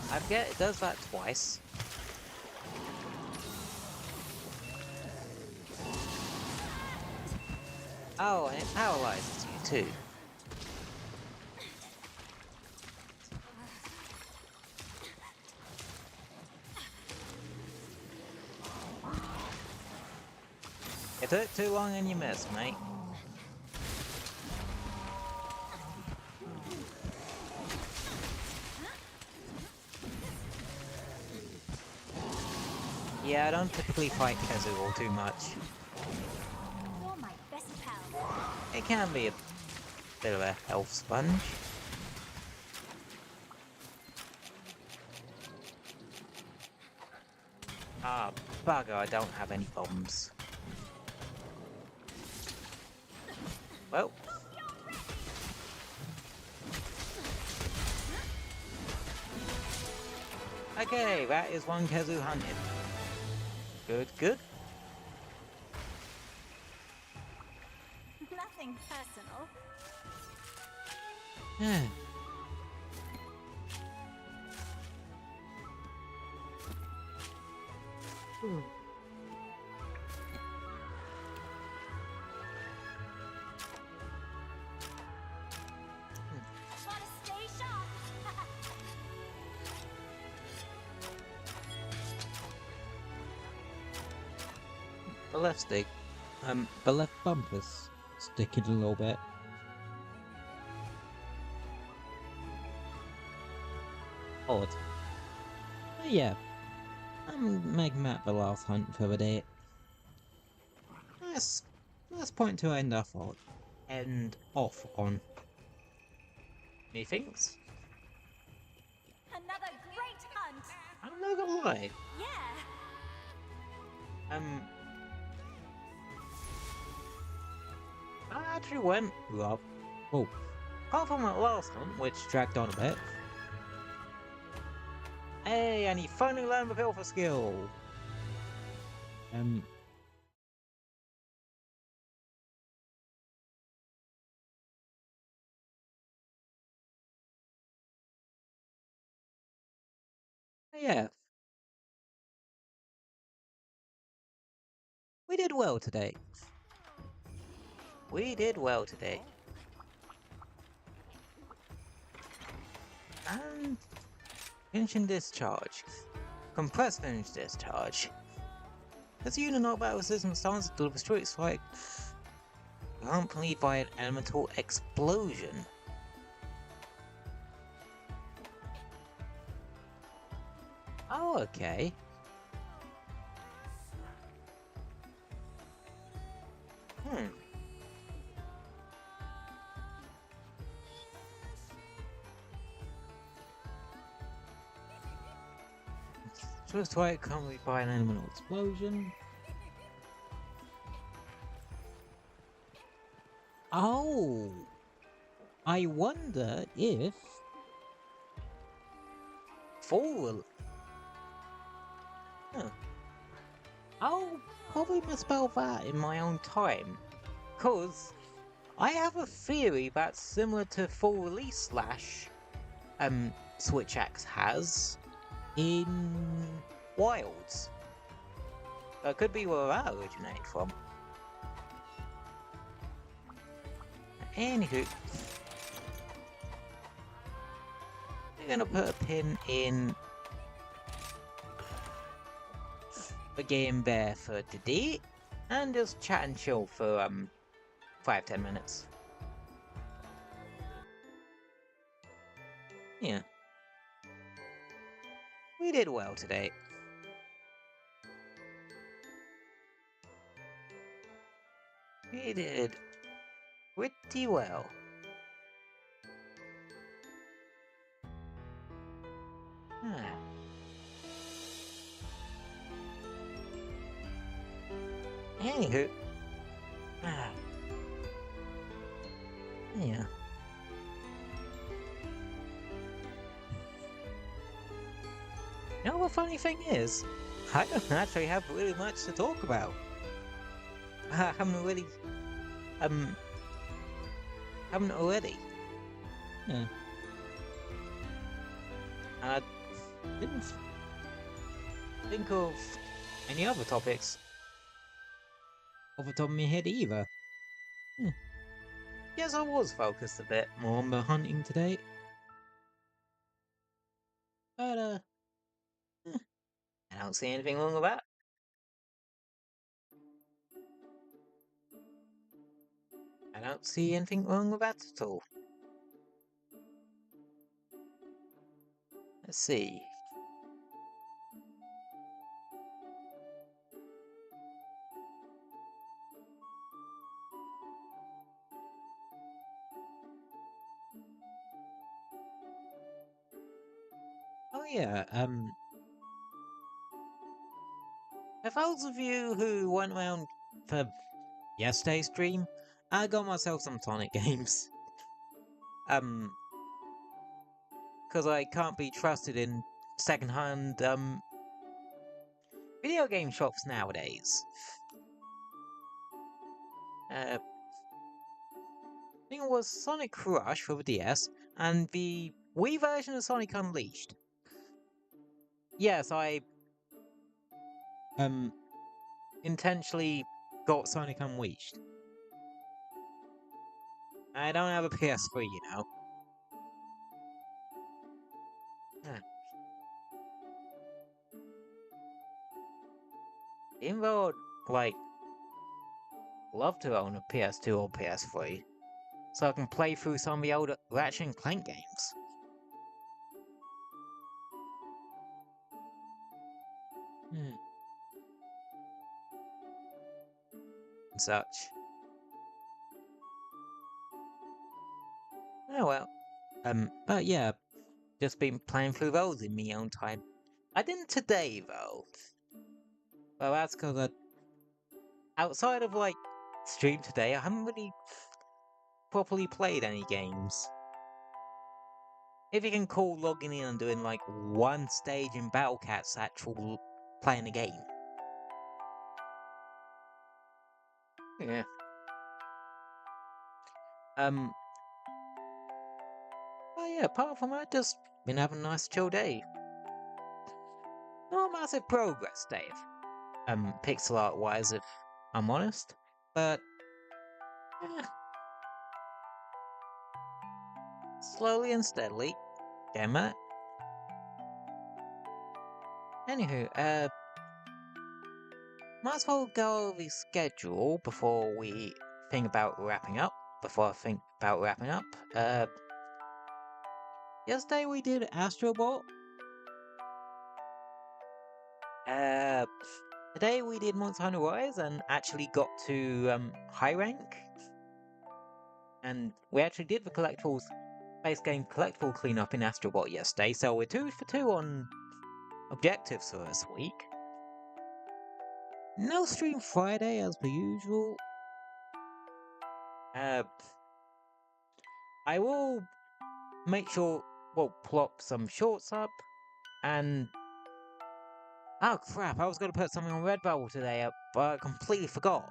I forget it does that twice. Oh, and it paralyzes you too. It took too long and you missed, mate. Yeah, I don't typically fight Kazu all too much. You're my best pal. It can be a bit of a health sponge. Ah, bugger, I don't have any bombs. Well. Okay, that is one Kazu hunted. Good, good. Nothing personal. Gotta stay sharp. The left stick, the left bumper's sticking a little bit. Odd. But yeah, I'm making that the last hunt for the day. That's point to end off on. Methinks. Another great hunt. I'm not gonna lie. Yeah. I actually went well. Oh, apart from that last hunt, which dragged on a bit. Hey, and he finally learned the Pilfer skill. Yeah. We did well today. We did well today. And finishing discharge. Compressed finish discharge. As the unit knocked battle system starts to destroy its fight, accompanied by an elemental explosion. Oh, okay. First try accompanied by an animal explosion. Oh! I wonder if... Fall... Huh. I'll probably misspell that in my own time. Cause I have a theory that's similar to full release slash Switch X has in Wilds. That could be where that originated from. Anywho, we're gonna put a pin in the game there for today, and just chat and chill for 5-10 minutes. Yeah. We did well today. We did pretty well. Anywho. Yeah. You know, the funny thing is, I don't actually have really much to talk about. I haven't really, haven't already. Yeah. I didn't think of any other topics off the top of my head either. Yes, I was focused a bit more on the hunting today. But, I don't see anything wrong with that. I don't see anything wrong with that at all. Let's see. Oh yeah, for those of you who went around for yesterday's stream, I got myself some Sonic games. Because I can't be trusted in second-hand, video game shops nowadays. I think it was Sonic Crush for the DS, and the Wii version of Sonic Unleashed. Yes, I, intentionally got Sonic Unleashed. I don't have a PS3, you know. Even though I'd, like, love to own a PS2 or PS3, so I can play through some of the older Ratchet and Clank games. And such. Oh well. But yeah, just been playing through those in my own time. I didn't today, though. Well, that's because outside of, like, stream today, I haven't really properly played any games. If you can call logging in and doing, like, one stage in Battle Cat's actual playing a game. Yeah. Well, yeah, apart from that, just been having a nice chill day. Not massive progress, Dave. Pixel art wise, if I'm honest. But, slowly and steadily. Damn it. Anywho, might as well go over the schedule before we think about wrapping up. Yesterday we did Astrobot. Today we did Monster Hunter Rise and actually got to high rank. And we actually did the base game collectible cleanup in Astrobot yesterday, so we're 2 for 2 on objectives for this week. No stream Friday as per usual. I will make sure we'll plop some shorts up, and oh crap, I was going to put something on Redbubble today, but I completely forgot.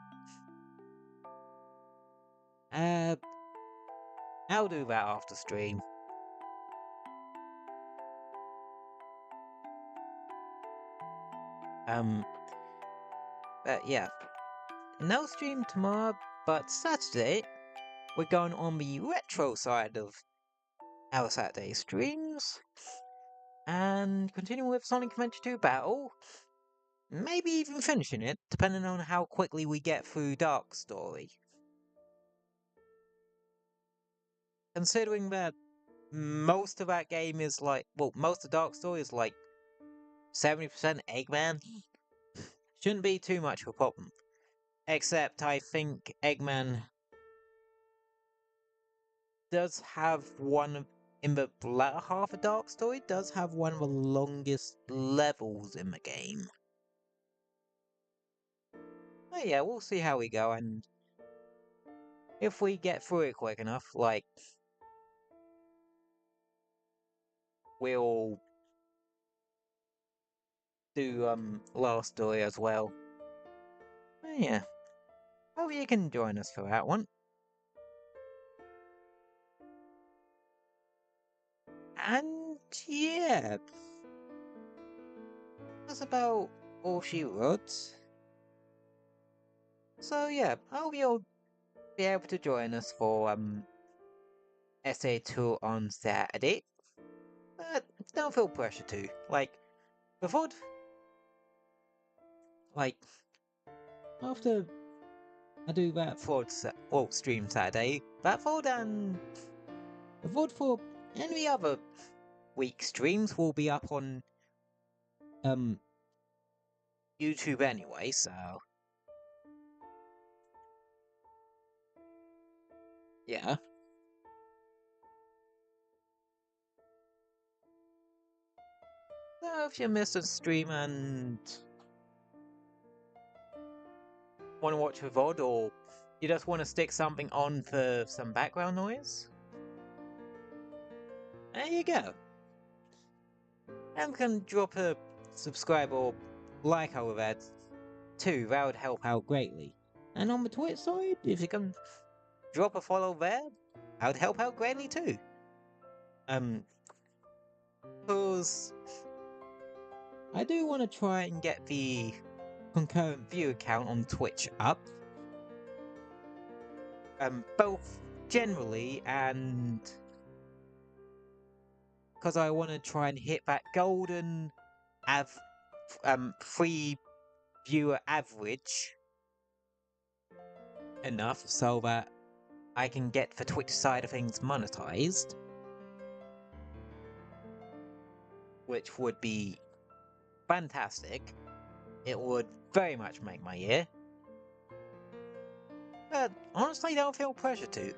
I'll do that after stream. But yeah, no stream tomorrow, but Saturday we're going on the retro side of our Saturday streams, and continuing with Sonic Adventure 2 Battle, maybe even finishing it, depending on how quickly we get through Dark Story. Considering that most of that game is like, well, most of Dark Story is like 70% Eggman, shouldn't be too much of a problem. Except I think Eggman does have in the latter half of Dark Story, does have one of the longest levels in the game. But yeah, we'll see how we go, and if we get through it quick enough, like, we'll do Last Story as well. But yeah, hope you can join us for that one. And yeah, that's about all she wrote. So yeah, I hope you'll be able to join us for SA2 on Saturday. But don't feel pressure to. Like, the VOD, like, after I do that VOD stream Saturday, that VOD and the VOD for any other week streams will be up on YouTube anyway, so yeah. So if you missed a stream and want to watch a VOD, or you just want to stick something on for some background noise, there you go. And can drop a subscribe or like over there too, that would help out greatly. And on the Twitch side, if you can drop a follow there, that would help out greatly too. Because I do want to try and get the concurrent view count on Twitch up. Both generally and because I want to try and hit that golden free viewer average enough so that I can get the Twitch side of things monetized, which would be fantastic. It would very much make my year. But honestly, don't feel pressure to.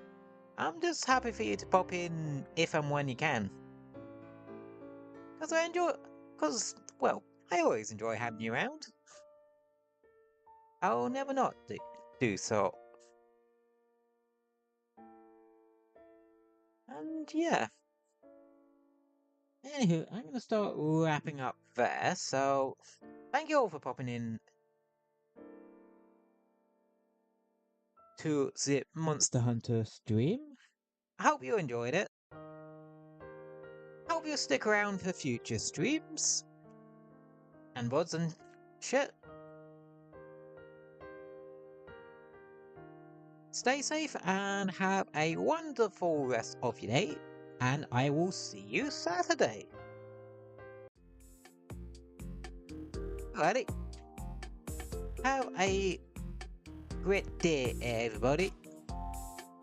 I'm just happy for you to pop in if and when you can. Well, I always enjoy having you around. I'll never not do so. And yeah. Anywho, I'm going to start wrapping up there, so thank you all for popping in to the Monster Hunter stream. I hope you enjoyed it. Hope you'll stick around for future streams and VODs and shit. Stay safe and have a wonderful rest of your day, and I will see you Saturday. Alrighty. Have a great day, everybody.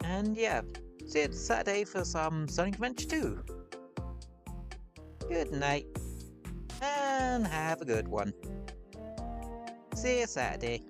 And yeah, see you Saturday for some Sonic Adventure 2. Good night, and have a good one. See you Saturday.